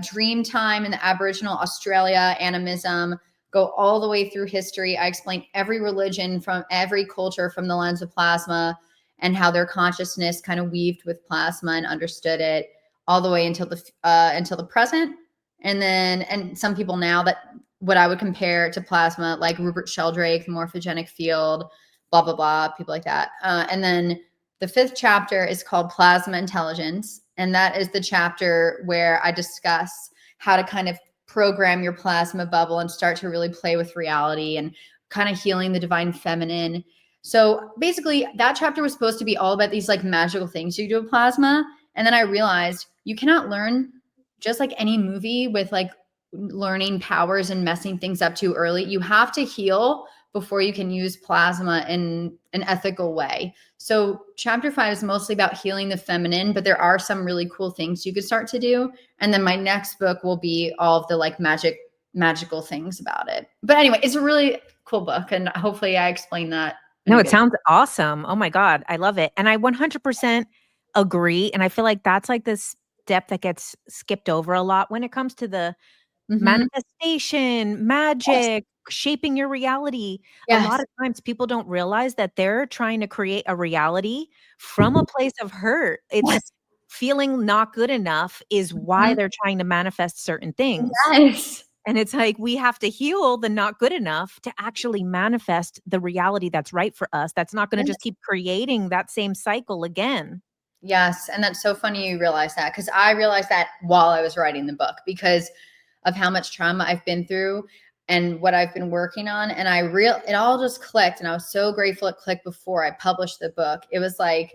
dream time in the Aboriginal Australia, animism, go all the way through history. I explain every religion from every culture from the lens of plasma, and how their consciousness kind of weaved with plasma and understood it all the way until the present. And some people now that what I would compare to plasma, like Rupert Sheldrake, the morphogenic field, blah, blah, blah, people like that. And then the 5th chapter is called Plasma Intelligence. And that is the chapter where I discuss how to kind of program your plasma bubble and start to really play with reality and kind of healing the divine feminine. So basically that chapter was supposed to be all about these like magical things you do with plasma. And then I realized you cannot learn just like any movie with like learning powers and messing things up too early. You have to heal before you can use plasma in an ethical way. So chapter 5 is mostly about healing the feminine, but there are some really cool things you could start to do. And then my next book will be all of the like magical things about it. But anyway, it's a really cool book, and hopefully I explained that. No, it sounds awesome. Oh my God, I love it. And I 100% agree. And I feel like that's like this step that gets skipped over a lot when it comes to the manifestation, magic, shaping your reality. A lot of times people don't realize that they're trying to create a reality from a place of hurt. It's feeling not good enough is why they're trying to manifest certain things. Yes. And it's like we have to heal the not good enough to actually manifest the reality that's right for us. That's not going to just keep creating that same cycle again. Yes. And that's so funny you realize that, because I realized that while I was writing the book because of how much trauma I've been through and what I've been working on. And it all just clicked. And I was so grateful it clicked before I published the book. It was like,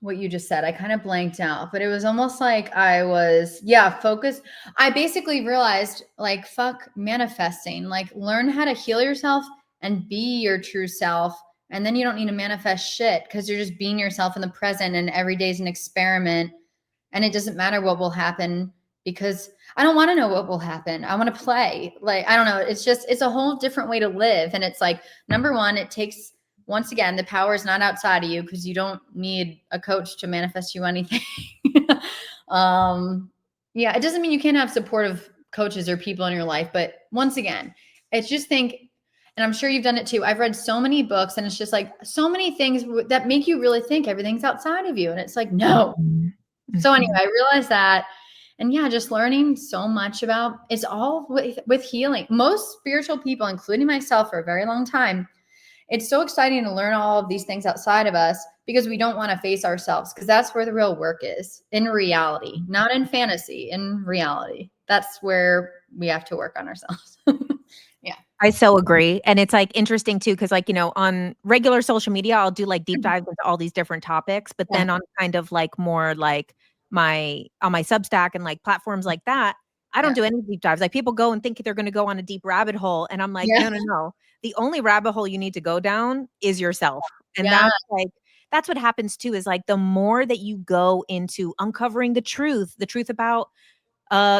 what you just said. I kind of blanked out, but it was almost like I was, focused. I basically realized like, fuck manifesting, like learn how to heal yourself and be your true self. And then you don't need to manifest shit because you're just being yourself in the present, and every day is an experiment, and it doesn't matter what will happen because I don't want to know what will happen. I want to play. Like, I don't know. It's just, it's a whole different way to live. And it's like, number one, it takes, once again, the power is not outside of you because you don't need a coach to manifest you anything. It doesn't mean you can't have supportive coaches or people in your life. But once again, it's just think, and I'm sure you've done it too. I've read so many books, and it's just like so many things that make you really think everything's outside of you. And it's like, no. Mm-hmm. So anyway, I realized that. And just learning so much about, it's all with healing. Most spiritual people, including myself for a very long time, it's so exciting to learn all of these things outside of us because we don't want to face ourselves, because that's where the real work is, in reality, not in fantasy, in reality. That's where we have to work on ourselves. Yeah. I so agree. And it's like interesting too, because like, on regular social media, I'll do like deep dives into all these different topics, but then on kind of like more like on my Substack and like platforms like that, I don't do any deep dives. Like people go and think they're going to go on a deep rabbit hole. And I'm like, no. The only rabbit hole you need to go down is yourself. And that's what happens too, is like the more that you go into uncovering the truth about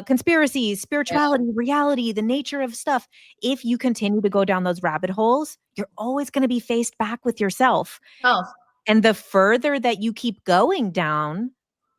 conspiracies, spirituality, reality, the nature of stuff. If you continue to go down those rabbit holes, you're always going to be faced back with yourself. Oh. And the further that you keep going down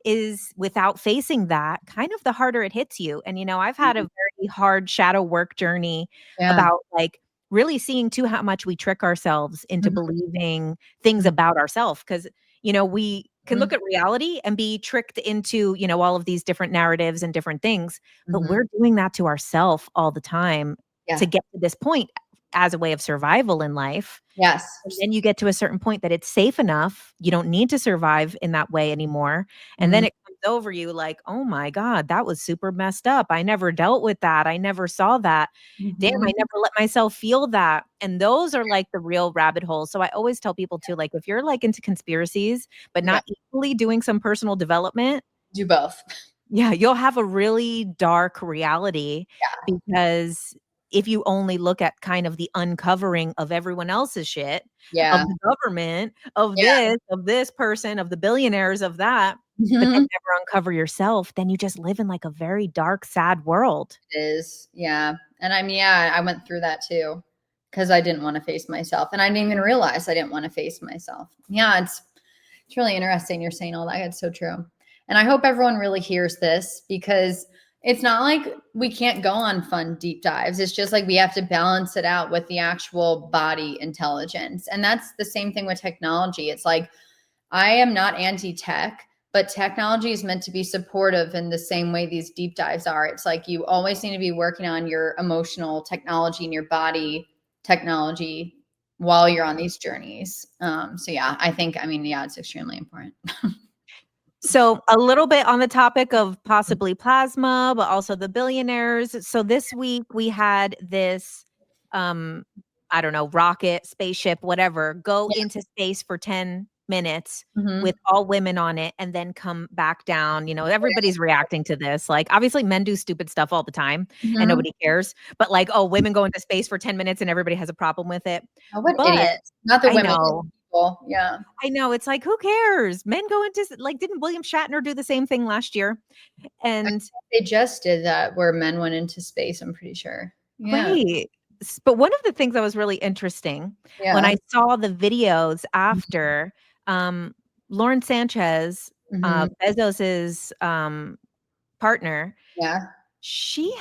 is without facing that, kind of the harder it hits you. And, I've had a very hard shadow work journey about like really seeing too how much we trick ourselves into believing things about ourselves. Because, we can look at reality and be tricked into, all of these different narratives and different things, but we're doing that to ourselves all the time to get to this point as a way of survival in life. Yes. And then you get to a certain point that it's safe enough. You don't need to survive in that way anymore. And then it comes over you like, oh my God, that was super messed up. I never dealt with that. I never saw that. Damn, I never let myself feel that. And those are like the real rabbit holes. So I always tell people too, like, if you're like into conspiracies, but not equally doing some personal development, do both. Yeah, you'll have a really dark reality because if you only look at kind of the uncovering of everyone else's shit, of the government, of this person, of the billionaires, of that, but then never uncover yourself, then you just live in like a very dark, sad world. It is. Yeah. And I went through that too, because I didn't want to face myself. And I didn't even realize I didn't want to face myself. Yeah, it's really interesting you're saying all that. It's so true. And I hope everyone really hears this, because it's not like we can't go on fun deep dives. It's just like we have to balance it out with the actual body intelligence. And that's the same thing with technology. It's like, I am not anti-tech, but technology is meant to be supportive in the same way these deep dives are. It's like you always need to be working on your emotional technology and your body technology while you're on these journeys. It's extremely important. So a little bit on the topic of possibly plasma, but also the billionaires. So this week we had this, rocket, spaceship, whatever, go into space for 10 minutes with all women on it and then come back down. Everybody's reacting to this. Like, obviously men do stupid stuff all the time and nobody cares. But like, women go into space for 10 minutes and everybody has a problem with it. Oh, what idiots. Not the women. Yeah. I know. It's like, who cares? Men go into, like, didn't William Shatner do the same thing last year? And they just did that where men went into space, I'm pretty sure. Yeah. Right. But one of the things that was really interesting when I saw the videos after Lauren Sanchez, Bezos's partner, she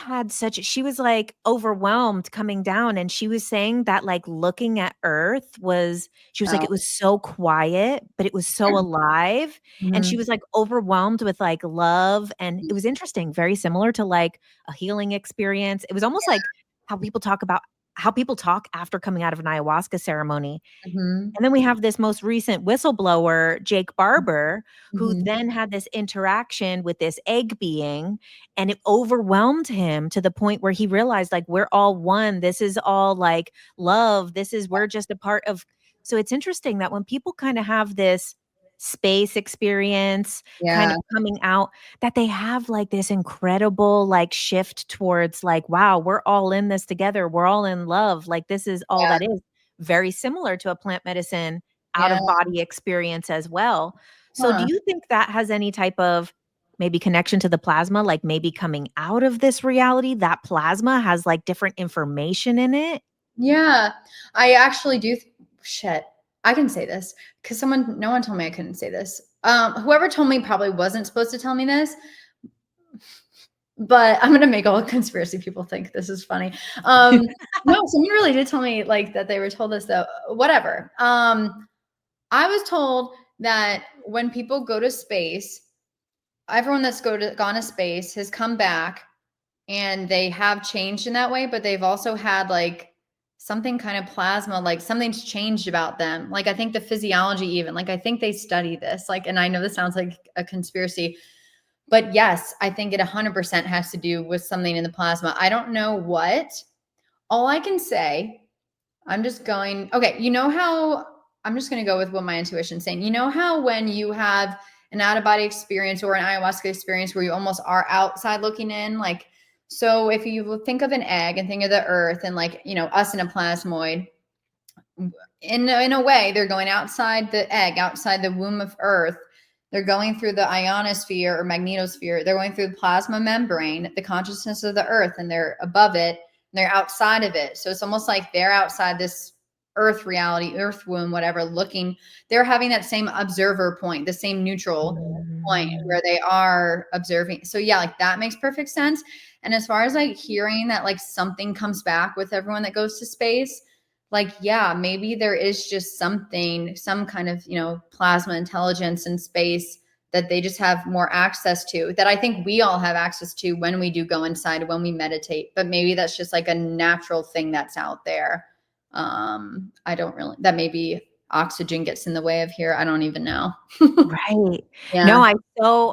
was like overwhelmed coming down, and she was saying that like looking at Earth it was so quiet, but it was so alive. And she was like overwhelmed with like love. And it was interesting, very similar to like a healing experience. It was almost like how people talk after coming out of an ayahuasca ceremony. And then we have this most recent whistleblower, Jake Barber, who then had this interaction with this egg being, and it overwhelmed him to the point where he realized like, we're all one. This is all like love. We're just a part of. So it's interesting that when people kind of have this space experience, kind Yeah. of coming out, that they have like this incredible like shift towards like, wow, we're all in this together. We're all in love. Like this is all Yeah. that is. Very similar to a plant medicine out Yeah. of body experience as well. So do Huh. you think that has any type of maybe connection to the plasma, like maybe coming out of this reality, that plasma has like different information in it? Yeah. I actually do. Shit. I can say this because no one told me I couldn't say this. Whoever told me probably wasn't supposed to tell me this, but I'm gonna make all conspiracy people think this is funny. No, someone really did tell me like that they were told this though. Whatever. I was told that when people go to space, everyone that's gone to space has come back and they have changed in that way, but they've also had like something kind of plasma, like something's changed about them. Like I think the physiology even, like I think they study this, like, and I know this sounds like a conspiracy, but yes, I think it 100% has to do with something in the plasma. I don't know what. All I can say, I'm just going, okay, you know how, I'm just going to go with what my intuition's saying. You know how when you have an out of body experience or an ayahuasca experience where you almost are outside looking in, like, so if you think of an egg and think of the earth and like, you know, us in a plasmoid, in a way, they're going outside the egg, outside the womb of earth. They're going through the ionosphere or magnetosphere. They're going through the plasma membrane, the consciousness of the earth, and they're above it. And they're outside of it. So it's almost like they're outside this earth reality, earth womb, whatever, looking. They're having that same observer point, the same neutral point where they are observing. So yeah, like that makes perfect sense. And as far as like hearing that like something comes back with everyone that goes to space, like, yeah, maybe there is just something, some kind of, you know, plasma intelligence in space that they just have more access to, that I think we all have access to when we do go inside, when we meditate. But maybe that's just like a natural thing that's out there. I don't really, that maybe oxygen gets in the way of here. I don't even know. Right. Yeah. No,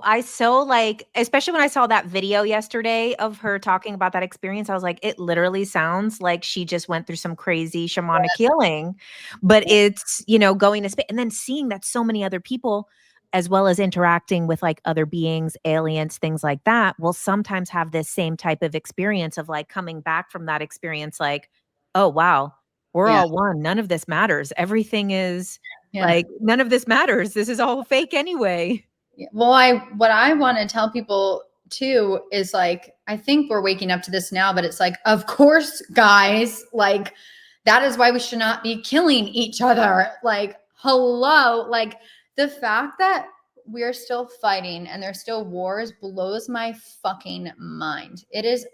I so like, especially when I saw that video yesterday of her talking about that experience, I was like, it literally sounds like she just went through some crazy shamanic healing, but it's, you know, going to space and then seeing that so many other people, as well as interacting with like other beings, aliens, things like that, will sometimes have this same type of experience of like coming back from that experience, like, oh, wow, we're Yeah. all one. None of this matters. Everything is Yeah. like, none of this matters. This is all fake anyway. Yeah. Well, what I want to tell people too is like, I think we're waking up to this now, but it's like, of course, guys, like that is why we should not be killing each other. Like, hello, like the fact that we're still fighting and there's still wars blows my fucking mind. It is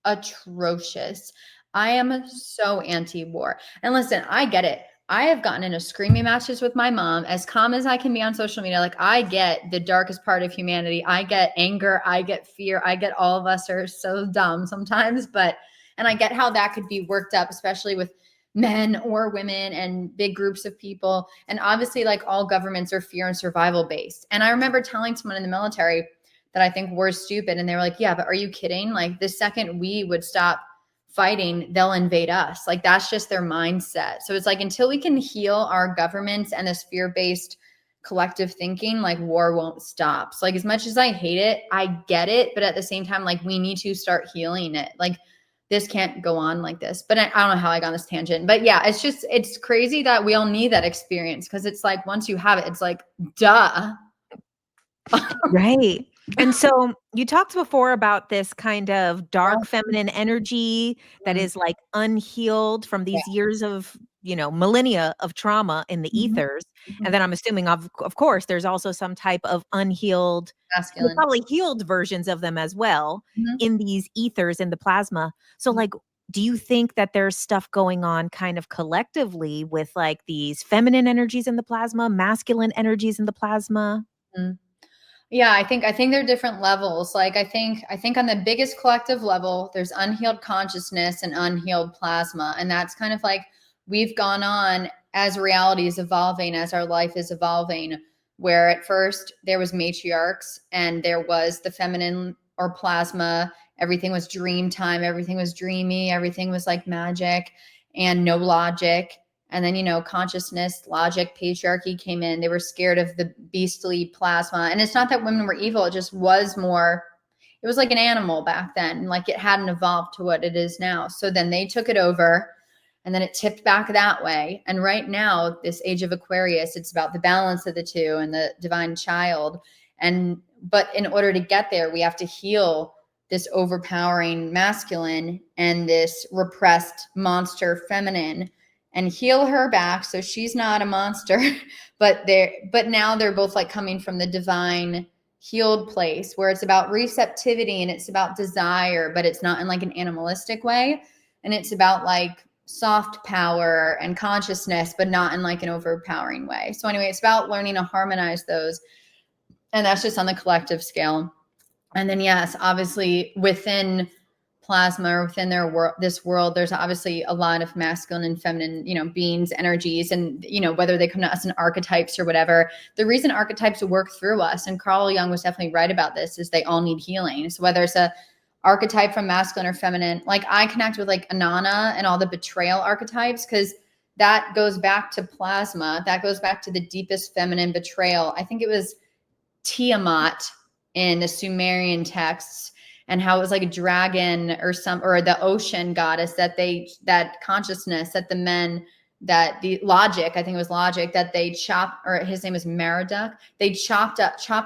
atrocious. I am so anti-war. And listen, I get it. I have gotten into screaming matches with my mom, as calm as I can be on social media. Like I get the darkest part of humanity. I get anger. I get fear. I get all of us are so dumb sometimes, and I get how that could be worked up, especially with men or women and big groups of people. And obviously like all governments are fear and survival based. And I remember telling someone in the military that I think we're stupid. And they were like, yeah, but are you kidding? Like the second we would stop fighting, they'll invade us. Like that's just their mindset. So it's like until we can heal our governments and this fear-based collective thinking, like war won't stop. So like as much as I hate it, I get it, but at the same time, like we need to start healing it. Like this can't go on like this. But I don't know how I got on this tangent. But yeah, it's crazy that we all need that experience because it's like once you have it, it's like duh. Right. And so you talked before about this kind of dark feminine energy that is like unhealed from these years of, you know, millennia of trauma in the ethers. And then I'm assuming of course, there's also some type of unhealed, Masculine. probably healed versions of them as well in these ethers in the plasma. So like, do you think that there's stuff going on kind of collectively with like these feminine energies in the plasma, masculine energies in the plasma? Yeah, I think there are different levels. Like I think on the biggest collective level, there's unhealed consciousness and unhealed plasma. And that's kind of like we've gone on as reality is evolving, as our life is evolving, where at first there was matriarchs and there was the feminine or plasma. Everything was dream time. Everything was dreamy. Everything was like magic and no logic. And then, you know, consciousness, logic, patriarchy came in. They were scared of the beastly plasma. And it's not that women were evil. It just was more, it was like an animal back then. Like it hadn't evolved to what it is now. So then they took it over and then it tipped back that way. And right now, this age of Aquarius, it's about the balance of the two and the divine child. But in order to get there, we have to heal this overpowering masculine and this repressed monster feminine and heal her back so she's not a monster. but now they're both like coming from the divine healed place where it's about receptivity and it's about desire, but it's not in like an animalistic way. And it's about like soft power and consciousness, but not in like an overpowering way. So anyway, it's about learning to harmonize those. And that's just on the collective scale. And then, yes, obviously within plasma or within this world, there's obviously a lot of masculine and feminine, you know, beings, energies, and, you know, whether they come to us in archetypes or whatever. The reason archetypes work through us, and Carl Jung was definitely right about this, is they all need healing. So whether it's a archetype from masculine or feminine, like I connect with like Anana and all the betrayal archetypes because that goes back to plasma. That goes back to the deepest feminine betrayal. I think it was Tiamat in the Sumerian texts, and how it was like a dragon or the ocean goddess that consciousness that the men, that the logic, I think it was logic, that they chopped, or his name was Merodach, they chopped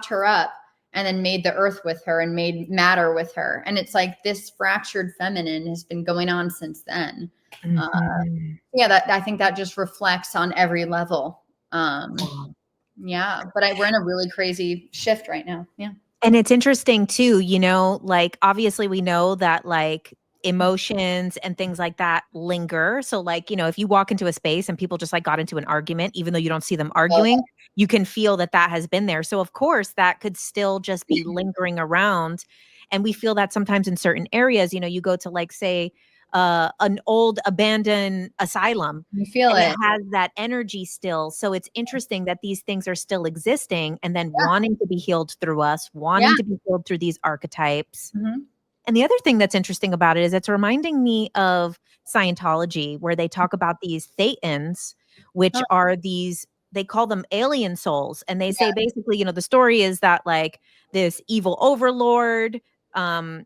her up and then made the earth with her and made matter with her. And it's like this fractured feminine has been going on since then. I think that just reflects on every level. Yeah, but we're in a really crazy shift right now. Yeah. And it's interesting too, you know, like obviously we know that like emotions and things like that linger. So like, you know, if you walk into a space and people just like got into an argument, even though you don't see them arguing, you can feel that has been there. So of course that could still just be lingering around. And we feel that sometimes in certain areas, you know, you go to like, say, an old abandoned asylum. You feel it. It has that energy still. So it's interesting that these things are still existing and then wanting to be healed through us, wanting to be healed through these archetypes. And the other thing that's interesting about it is it's reminding me of Scientology, where they talk about these thetans, which are these, they call them alien souls. And they say basically, you know, the story is that like this evil overlord,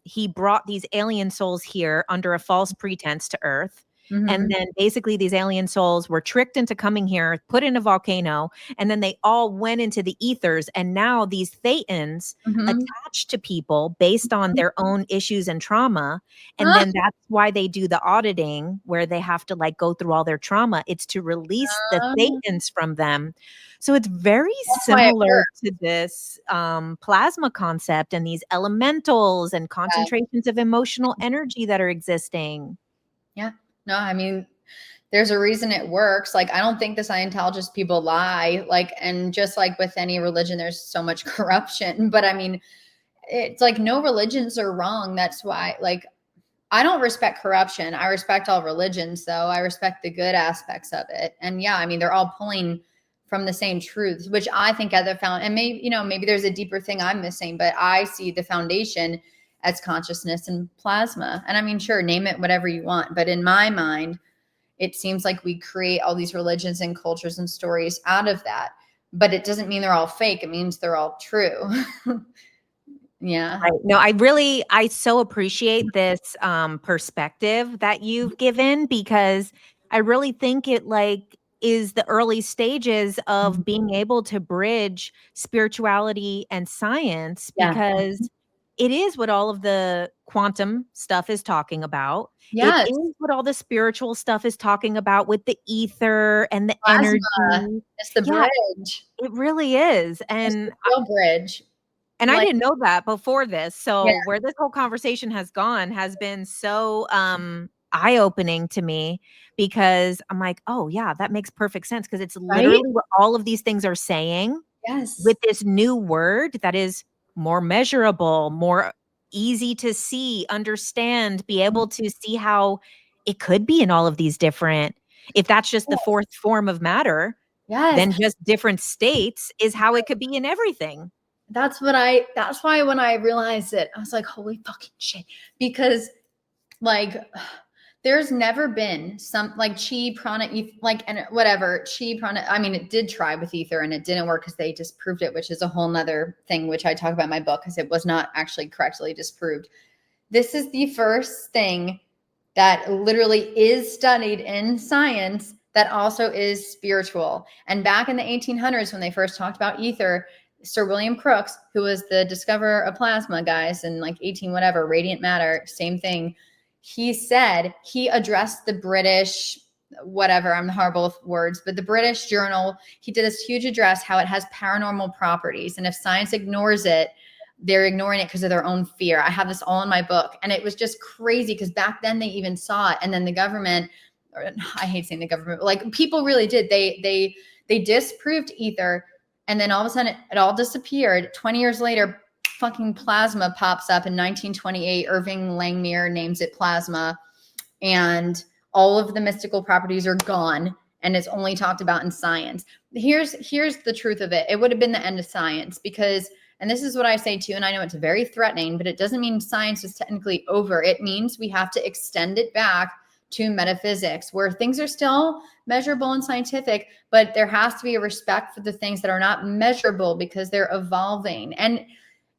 he brought these alien souls here under a false pretense to Earth. And then basically these alien souls were tricked into coming here, put in a volcano, and then they all went into the ethers. And now these thetans attach to people based on their own issues and trauma. And then that's why they do the auditing, where they have to like go through all their trauma. It's to release the thetans from them. So it's very similar to this plasma concept and these elementals and concentrations of emotional energy that are existing. Yeah. No, I mean, there's a reason it works. Like, I don't think the Scientologist people lie. Like, and just like with any religion, there's so much corruption. But I mean, it's like no religions are wrong. That's why, like, I don't respect corruption. I respect all religions, though. I respect the good aspects of it. And yeah, I mean, they're all pulling from the same truths, which I think at the and maybe, you know, maybe there's a deeper thing I'm missing, but I see the foundation as consciousness and plasma. And I mean, sure, name it whatever you want. But in my mind, it seems like we create all these religions and cultures and stories out of that. But it doesn't mean they're all fake. It means they're all true. Yeah. No, I so appreciate this perspective that you've given, because I really think it like is the early stages of being able to bridge spirituality and science, because it is what all of the quantum stuff is talking about. Yes. It is what all the spiritual stuff is talking about with the ether and the Plasma. energy. It's the bridge. It really is. And it's the real bridge. And I didn't know that before this. So where this whole conversation has gone has been so eye-opening to me, because I'm like, oh yeah, that makes perfect sense, because it's literally what all of these things are saying. Yes. With this new word that is more measurable, more easy to see, understand, be able to see how it could be in all of these different, if that's just the fourth form of matter, then just different states is how it could be in everything. That's why when I realized it, I was like, holy fucking shit. Because like there's never been some like chi prana, like, and whatever chi prana. I mean, it did try with ether and it didn't work because they disproved it, which is a whole nother thing, which I talk about in my book because it was not actually correctly disproved. This is the first thing that literally is studied in science that also is spiritual. And back in the 1800s, when they first talked about ether, Sir William Crookes, who was the discoverer of plasma, guys, in like 18 whatever, radiant matter, same thing. He said, he addressed the British, whatever, I'm horrible with words, but the British Journal, he did this huge address how it has paranormal properties. And if science ignores it, they're ignoring it because of their own fear. I have this all in my book. And it was just crazy because back then they even saw it. And then the government, or I hate saying the government, but like people really did. They disproved ether. And then all of a sudden it all disappeared. 20 years later, fucking plasma pops up in 1928. Irving Langmuir names it plasma. And all of the mystical properties are gone. And it's only talked about in science. Here's the truth of it. It would have been the end of science because, and this is what I say too, and I know it's very threatening, but it doesn't mean science is technically over. It means we have to extend it back to metaphysics, where things are still measurable and scientific, but there has to be a respect for the things that are not measurable because they're evolving. And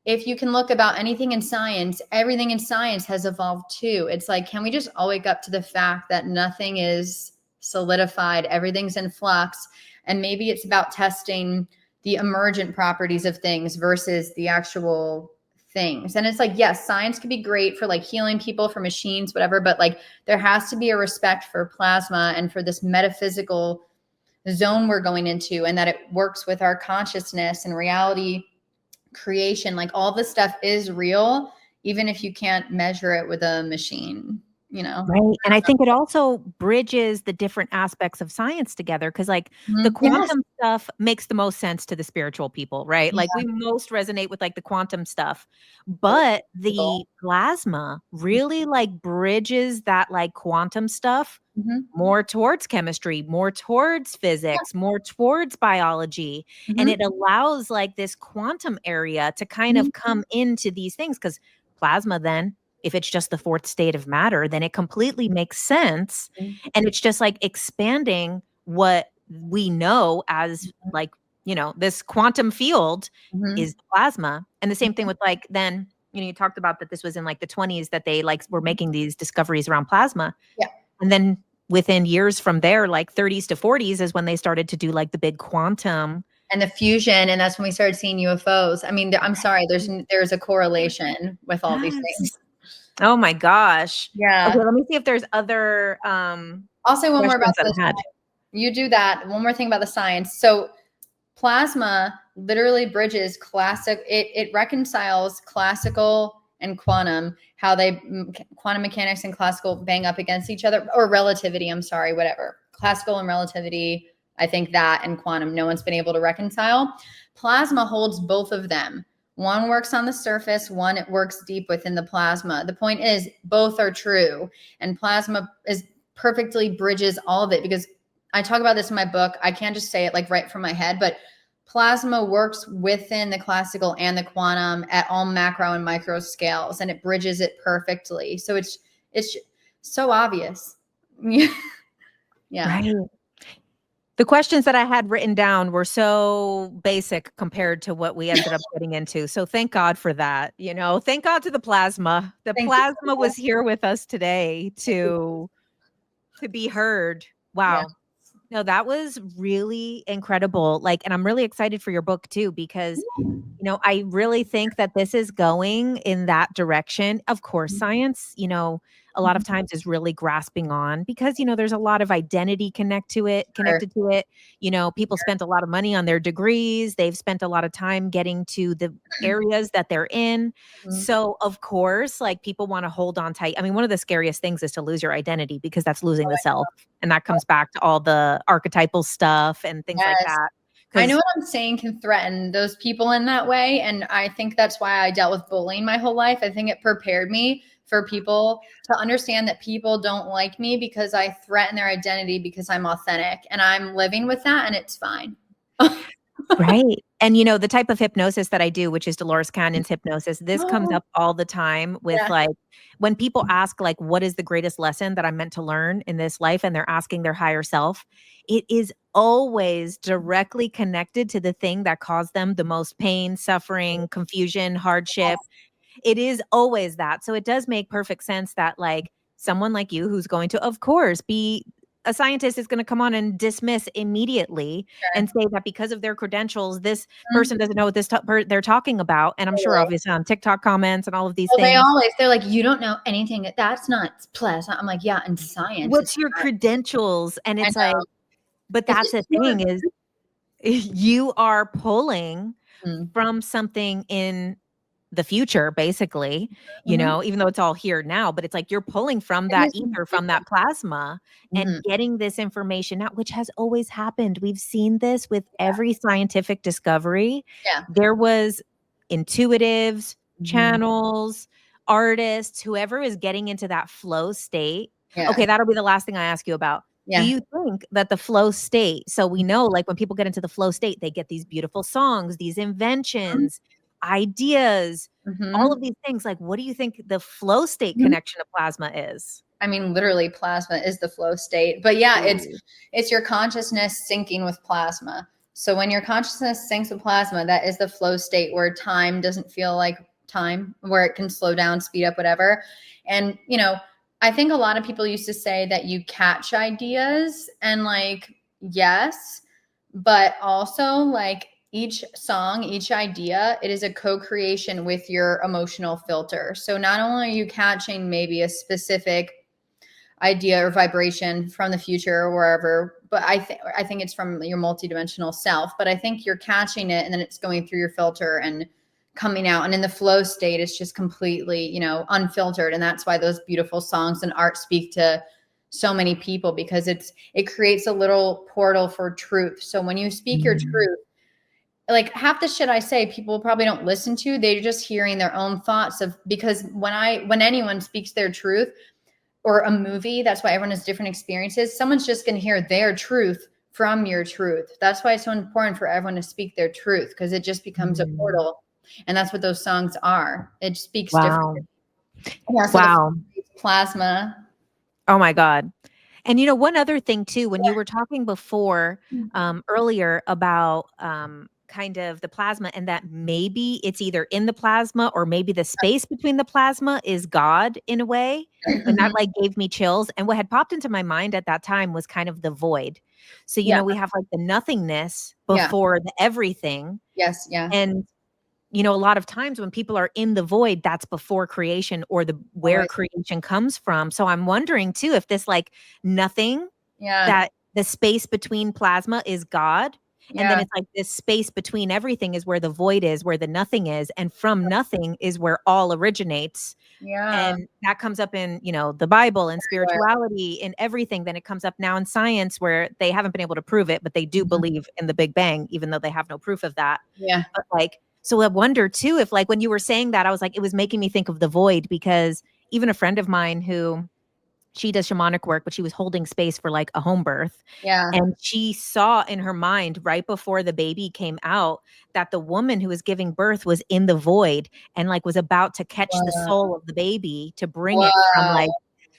if you can look about anything in science, everything in science has evolved too. It's like, can we just all wake up to the fact that nothing is solidified, everything's in flux, and maybe it's about testing the emergent properties of things versus the actual things. And it's like, yes, science could be great for like healing people, for machines, whatever, but like there has to be a respect for plasma and for this metaphysical zone we're going into, and that it works with our consciousness and reality creation. Like all this stuff is real, even if you can't measure it with a machine, you know? Right. And I think it also bridges the different aspects of science together because like the quantum stuff makes the most sense to the spiritual people, right? Like we most resonate with like the quantum stuff, but the plasma really like bridges that like quantum stuff more towards chemistry, more towards physics, more towards biology. And it allows like this quantum area to kind of come into these things because plasma then, if it's just the fourth state of matter, then it completely makes sense. And it's just like expanding what we know as like, you know, this quantum field is plasma. And the same thing with like, then, you know, you talked about that this was in like the 20s that they like were making these discoveries around plasma. Yeah. And then within years from there, like 30s to 40s is when they started to do like the big quantum and the fusion. And that's when we started seeing UFOs. I mean, I'm sorry, there's a correlation with all these things. Oh my gosh. Yeah. Okay, let me see if there's other I'll say one more about this. You do that. One more thing about the science. So plasma literally bridges classic, it reconciles classical and quantum, how they quantum mechanics and classical bang up against each other, or relativity, I'm sorry, whatever. Classical and relativity, I think that and quantum, no one's been able to reconcile. Plasma holds both of them. One works on the surface, one it works deep within the plasma. The point is both are true, and plasma is perfectly bridges all of it, because I talk about this in my book. I can't just say it like right from my head, but plasma works within the classical and the quantum at all macro and micro scales, and it bridges it perfectly. So it's so obvious. Yeah. Right. The questions that I had written down were so basic compared to what we ended up getting into. So thank God for that. You know, thank God to the plasma. The plasma was here with us today to be heard. Wow. Yeah. No, that was really incredible. Like, and I'm really excited for your book too, because, you know, I really think that this is going in that direction. Of course, science, you know, a lot of times is really grasping on because, you know, there's a lot of identity connected to it. You know, people spent a lot of money on their degrees. They've spent a lot of time getting to the areas that they're in. So of course, like people want to hold on tight. I mean, one of the scariest things is to lose your identity because that's losing the self. And that comes back to all the archetypal stuff and things like that. I know what I'm saying can threaten those people in that way. And I think that's why I dealt with bullying my whole life. I think it prepared me for people to understand that people don't like me because I threaten their identity because I'm authentic, and I'm living with that, and it's fine. Right. And the type of hypnosis that I do, which is Dolores Cannon's hypnosis, this comes Oh, up all the time with yeah. like when people ask like what is the greatest lesson that I'm meant to learn in this life and they're asking their higher self, it is always directly connected to the thing that caused them the most pain, suffering, confusion, hardship. It is always that. So it does make perfect sense that like someone like you who's going to, of course, be a scientist is going to come on and dismiss immediately and say that because of their credentials, this Mhm. person doesn't know what they're talking about. And I'm sure Totally. obviously on TikTok comments and all of these Well, things. they're like, you don't know anything. That's not plasma. I'm like, yeah, in science, What's it's your not. credentials? And I it's like, know. but Is that's it the pure? thing is you are pulling Mm. from something in the future, basically, Mhm. even though it's all here now, but it's like you're pulling from It that is in the ether, from future. that plasma and Mhm. getting this information out, which has always happened. We've seen this with every scientific discovery. Yeah. There was intuitives, Mhm. channels, artists, whoever is getting into that flow state. Yeah. Okay, that'll be the last thing I ask you about. Do Yeah. you think that the flow state, so we know like when people get into the flow state, they get these beautiful songs, these inventions, ideas, all Mhm. of these things. Like, what do you think the flow state Mhm. connection of plasma is? I mean, literally, plasma is the flow state. But yeah, Ooh. it's your consciousness syncing with plasma. So when your consciousness syncs with plasma, that is the flow state where time doesn't feel like time, where it can slow down, speed up, whatever. And I think a lot of people used to say that you catch ideas, and like, yes, but also like each song, each idea, it is a co-creation with your emotional filter. So not only are you catching maybe a specific idea or vibration from the future or wherever, but I think it's from your multidimensional self, but I think you're catching it and then it's going through your filter and coming out, and in the flow state it's just completely unfiltered. And that's why those beautiful songs and art speak to so many people, because it creates a little portal for truth. So when you speak your Mm. truth, like half the shit I say, people probably don't listen to. They're just hearing their own thoughts of, because when anyone speaks their truth, or a movie, that's why everyone has different experiences. Someone's just going to hear their truth from your truth. That's why it's so important for everyone to speak their truth, because it just becomes a Mm. portal. And that's what those songs are. It speaks different. Wow. Yeah, so the Wow. plasma. Oh my God. And one other thing too, when you were talking before earlier about kind of the plasma and that maybe it's either in the plasma or maybe the space between the plasma is God in a way, and that Mhm. like gave me chills. And what had popped into my mind at that time was kind of the void. So, Yeah. we have like the nothingness Yeah. before the everything. Yes. Yeah. And a lot of times when people are in the void, that's before creation or the where Always. creation comes from. So I'm wondering too if this like nothing, Yeah. that the space between plasma is God. And then Yeah. it's like this space between everything is where the void is, where the nothing is. And from nothing is where all originates. Yeah. And that comes up in, the Bible and Everywhere. spirituality and everything. Then it comes up now in science where they haven't been able to prove it, but they do Mhm. believe in the Big Bang, even though they have no proof of that. Yeah. But like, so I wonder too, if like when you were saying that, I was like, it was making me think of the void, because even a friend of mine who she does shamanic work, but she was holding space for like a home birth. Yeah. And she saw in her mind right before the baby came out that the woman who was giving birth was in the void and like was about to catch the Wow. soul of the baby to bring it from Wow. like,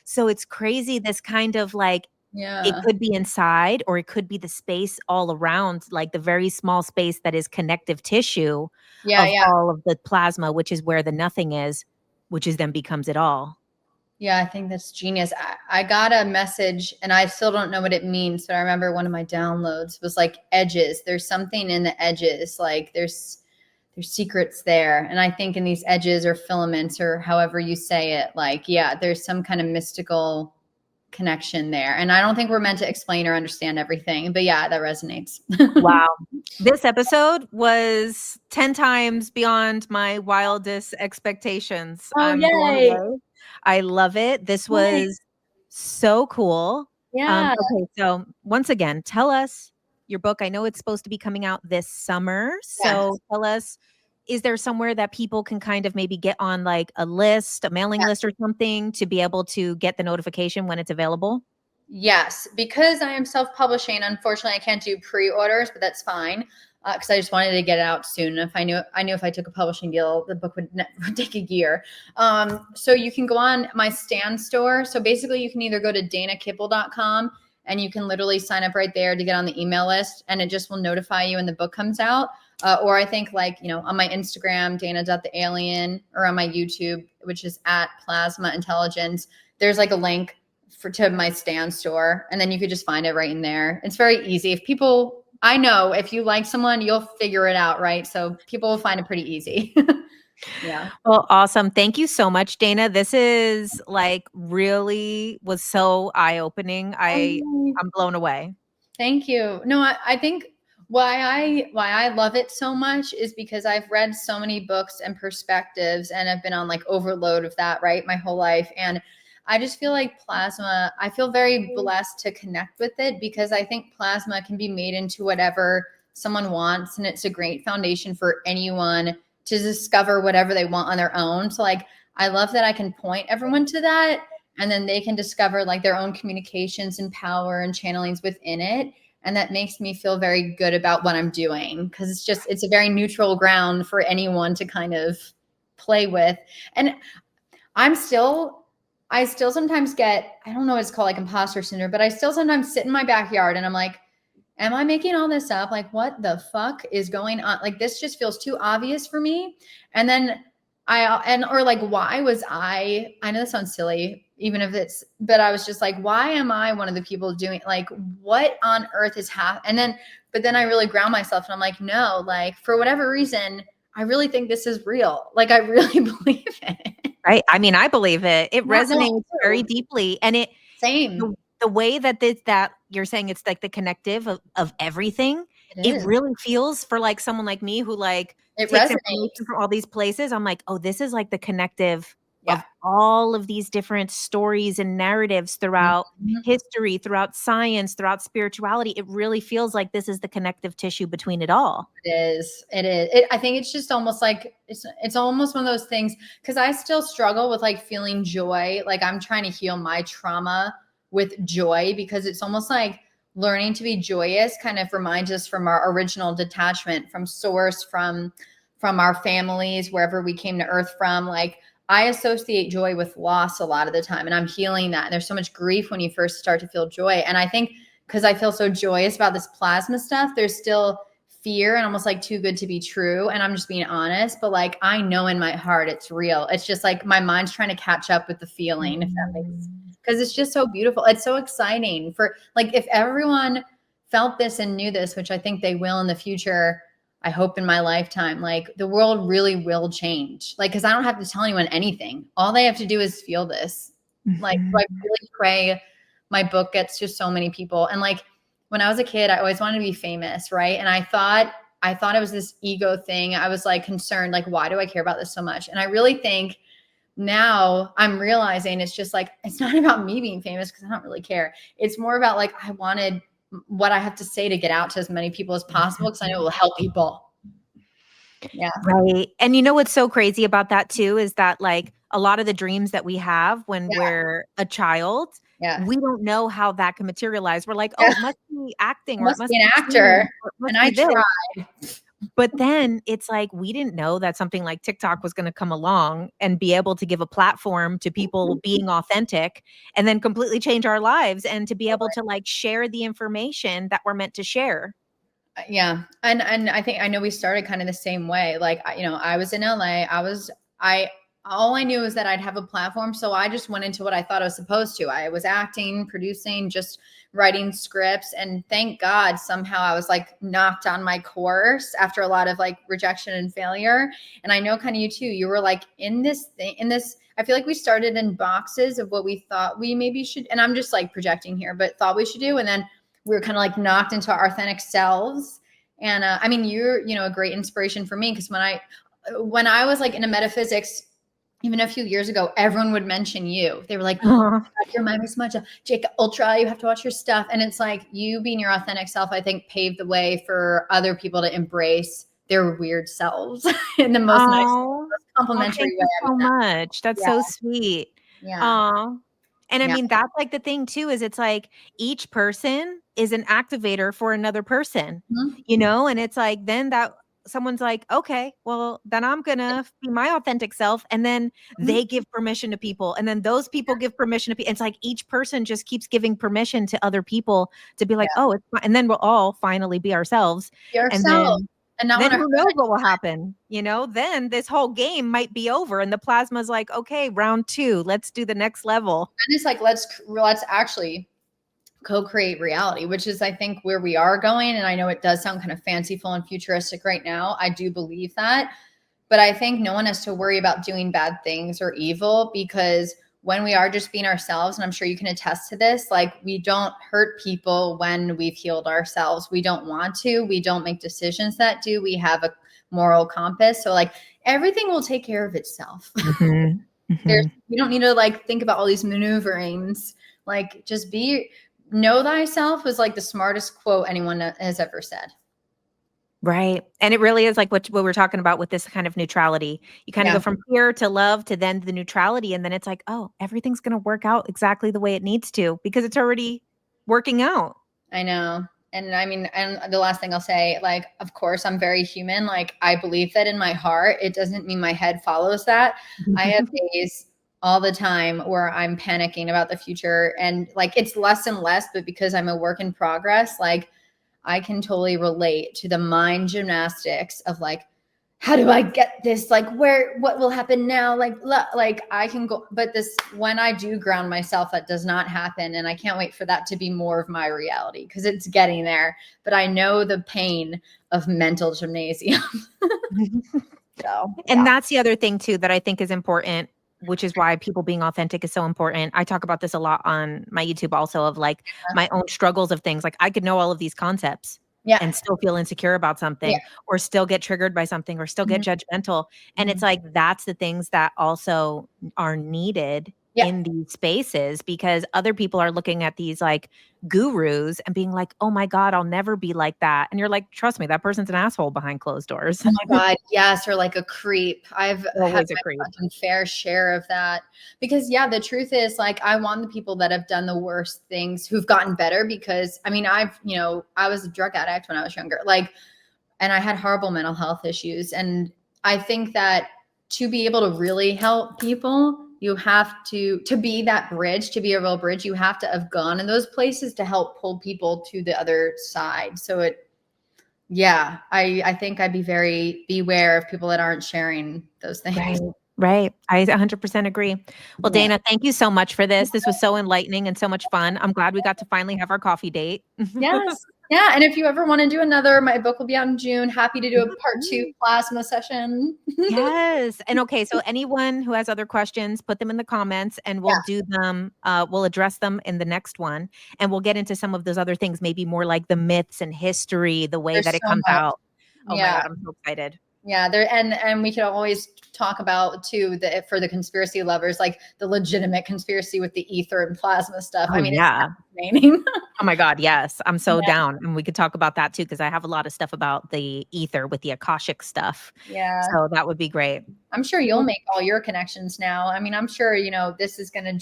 so it's crazy. This kind of like, it Yeah. could be inside or it could be the space all around, like the very small space that is connective tissue Yeah. of Yeah. all of the plasma, which is where the nothing is, which is then becomes it all. Yeah, I think that's genius. I got a message and I still don't know what it means, but I remember one of my downloads was like edges. There's something in the edges, like there's secrets there. And I think in these edges or filaments or however you say it, like, yeah, there's some kind of mystical connection there. And I don't think we're meant to explain or understand everything, but yeah, that resonates. Wow. This episode was 10 times beyond my wildest expectations. Oh, I'm blown yay. away. I love it. This Yay. was so cool. Yeah. Okay, so once again, tell us your book. I know it's supposed to be coming out this summer. Yes. So tell us, is there somewhere that people can kind of maybe get on like a list, a mailing list or something to be able to get the notification when it's available? Yes, because I am self-publishing, unfortunately, I can't do pre-orders, but that's fine. because I just wanted to get it out soon. If I knew if I took a publishing deal, the book would take a year. So you can go on my Stan store. So basically you can either go to danakippel.com and you can literally sign up right there to get on the email list, and it just will notify you when the book comes out. Or I think on my Instagram, Dana.the_alien, or on my YouTube, which is at Plasma Intelligence, there's like a link to my Stan store, and then you could just find it right in there. It's very easy. I know if you like someone, you'll figure it out, right? So people will find it pretty easy. Yeah. Well, awesome. Thank you so much, Dana. This is really was so eye-opening. I'm blown away. Thank you. No, I think why I love it so much is because I've read so many books and perspectives, and I've been on overload of that, right, my whole life. And I just feel like plasma, I feel very blessed to connect with it, because I think plasma can be made into whatever someone wants. And it's a great foundation for anyone to discover whatever they want on their own. So I love that I can point everyone to that, and then they can discover their own communications and power and channelings within it. And that makes me feel very good about what I'm doing, because it's a very neutral ground for anyone to kind of play with. And I still sometimes get, I don't know what it's called, imposter syndrome, but I still sometimes sit in my backyard and I'm like, am I making all this up? What the fuck is going on? This just feels too obvious for me. And then why was I know this sounds silly, but I was just why am I one of the people doing, what on earth is happening? But then I really ground myself and I'm like, no, for whatever reason, I really think this is real. I really believe it. Right. I mean, I believe it. It resonates very deeply. And the way that you're saying it's the connective of everything, it really feels for someone like me who it takes information from all these places. I'm like, oh, this is the connective of all of these different stories and narratives throughout history, throughout science, throughout spirituality. It really feels like this is the connective tissue between it all. It is. I think it's just almost it's almost one of those things, because I still struggle with feeling joy. I'm trying to heal my trauma with joy, because it's almost learning to be joyous kind of reminds us from our original detachment from source, from our families, wherever we came to earth from. I associate joy with loss a lot of the time, and I'm healing that. And there's so much grief when you first start to feel joy. And I think because I feel so joyous about this plasma stuff, there's still fear and almost too good to be true. And I'm just being honest, but I know in my heart it's real. It's just my mind's trying to catch up with the feeling, if that makes sense. Because it's just so beautiful. It's so exciting for if everyone felt this and knew this, which I think they will in the future, I hope in my lifetime, the world really will change. Because I don't have to tell anyone anything. All they have to do is feel this. I really pray my book gets to so many people. And when I was a kid, I always wanted to be famous, right? And I thought it was this ego thing. I was concerned, why do I care about this so much? And I really think now I'm realizing it's just it's not about me being famous, because I don't really care. It's more about I wanted what I have to say to get out to as many people as possible, because I know it will help people. Yeah. Right. And you know what's so crazy about that too is that a lot of the dreams that we have when we're a child, we don't know how that can materialize. We're like, oh, it must be acting, or it must be an actor. And I tried. But then it's we didn't know that something like TikTok was going to come along and be able to give a platform to people being authentic, and then completely change our lives, and to be able to share the information that we're meant to share. Yeah. And I know we started kind of the same way. I was in LA. All I knew was that I'd have a platform. So I just went into what I thought I was supposed to. I was acting, producing, just writing scripts. And thank God somehow I was knocked on my course after a lot of rejection and failure. And I know kind of you too, you were in this, I feel we started in boxes of what we thought we maybe should, and I'm just projecting here, but thought we should do. And then we were kind of knocked into our authentic selves. And I mean, you're, a great inspiration for me, because when I was into metaphysics, even a few years ago, everyone would mention you. They were like, oh, you remind me so much of QHHT. You have to watch your stuff. And it's you being your authentic self, I think, paved the way for other people to embrace their weird selves in the most nice, most complimentary way. Thank you so much. That's so sweet. Yeah. And I mean, that's the thing too, is it's each person is an activator for another person, Mhm. you know? And it's like, then that someone's like, okay, well, then I'm gonna be my authentic self. And then Mhm. they give permission to people. And then those people give permission to people. It's like each person just keeps giving permission to other people to be like, Yeah. oh, it's fine. And then we'll all finally be ourselves. And Yourself and not then wanna who hurt knows what will anyone. happen? You know, then this whole game might be over and the plasma's like, okay, round 2, let's do the next level. And it's like, let's actually co-create reality, which is, I think, where we are going. And I know it does sound kind of fanciful and futuristic right now. I do believe that. But I think no one has to worry about doing bad things or evil, because when we are just being ourselves, and I'm sure you can attest to this, like, we don't hurt people when we've healed ourselves. We don't want to. We don't make decisions that do. We have a moral compass. So like everything will take care of itself. Mhm. Mhm. We don't need to like think about all these maneuverings. Like, just know thyself was like the smartest quote anyone has ever said. Right. And it really is like what we're talking about with this kind of neutrality. You kind of Yeah. go from fear to love to then the neutrality. And then it's like, oh, everything's going to work out exactly the way it needs to because it's already working out. I know. And I mean, and the last thing I'll say, like, of course, I'm very human. Like, I believe that in my heart. It doesn't mean my head follows that. I have days all the time where I'm panicking about the future, and like, it's less and less, but because I'm a work in progress, like, I can totally relate to the mind gymnastics of like, how do I get this? Like, what will happen now? Like I can go, but when I do ground myself, that does not happen. And I can't wait for that to be more of my reality, because it's getting there. But I know the pain of mental gymnasium. So, And that's the other thing too that I think is important, which is why people being authentic is so important. I talk about this a lot on my YouTube also, of like my own struggles of things. Like, I could know all of these concepts yeah. and still feel insecure about something, or still get triggered by something, or still get judgmental. And it's like, that's the things that also are needed in these spaces, because other people are looking at these like gurus and being like, oh my God, I'll never be like that. And you're like, trust me, that person's an asshole behind closed doors. Oh my God, yes, or like a creep. I've Always had a creep. my fucking fair share of that. Because the truth is, like, I want the people that have done the worst things who've gotten better, because I mean, I was a drug addict when I was younger, like, and I had horrible mental health issues. And I think that to be able to really help people, you have to be that bridge, to be a real bridge, you have to have gone in those places to help pull people to the other side. So I think I'd be very beware of people that aren't sharing those things. Right. I 100% agree. Well, Yeah. Dana, thank you so much for this. This was so enlightening and so much fun. I'm glad we got to finally have our coffee date. Yes. Yeah. And if you ever want to do another, my book will be out in June. Happy to do a part 2 plasma session. Yes. And okay, so anyone who has other questions, put them in the comments and we'll do them. We'll address them in the next one. And we'll get into some of those other things, maybe more like the myths and history, the way There's that it so comes much. out. Oh my God, I'm so excited. Yeah, and we could always talk about too, for the conspiracy lovers, like the legitimate conspiracy with the ether and plasma stuff. I mean, it's fascinating. Oh my God, yes. I'm so down. And we could talk about that too, because I have a lot of stuff about the ether with the Akashic stuff. Yeah. So that would be great. I'm sure you'll make all your connections now. I mean, I'm sure, this is going to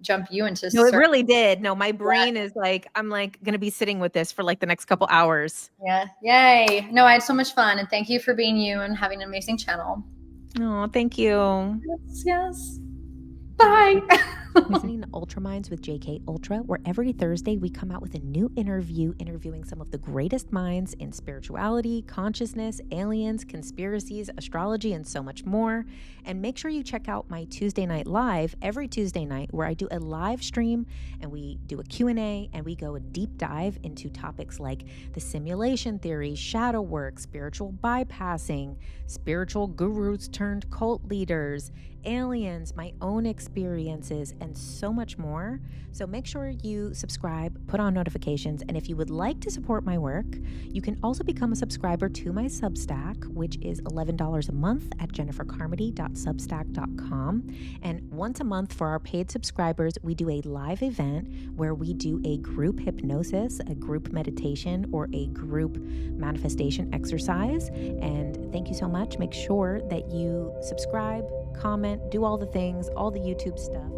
jump you into. No, it really did. No, my brain is like, I'm like going to be sitting with this for like the next couple hours. Yeah. Yay. No, I had so much fun. And thank you for being you and having an amazing channel. Oh, thank you. Yes. Bye. Listening to Ultra Minds with JK Ultra, where every Thursday we come out with a new interview interviewing some of the greatest minds in spirituality, consciousness, aliens, conspiracies, astrology, and so much more. And make sure you check out my Tuesday Night Live every Tuesday night, where I do a live stream and we do a Q&A and we go a deep dive into topics like the simulation theory, shadow work, spiritual bypassing, spiritual gurus turned cult leaders, aliens, my own experiences, and so much more. So make sure you subscribe, put on notifications, and if you would like to support my work, you can also become a subscriber to my Substack, which is $11 a month at jennifercarmody.substack.com. And once a month for our paid subscribers, we do a live event where we do a group hypnosis, a group meditation, or a group manifestation exercise. And thank you so much. Make sure that you subscribe, comment, do all the things, all the YouTube stuff.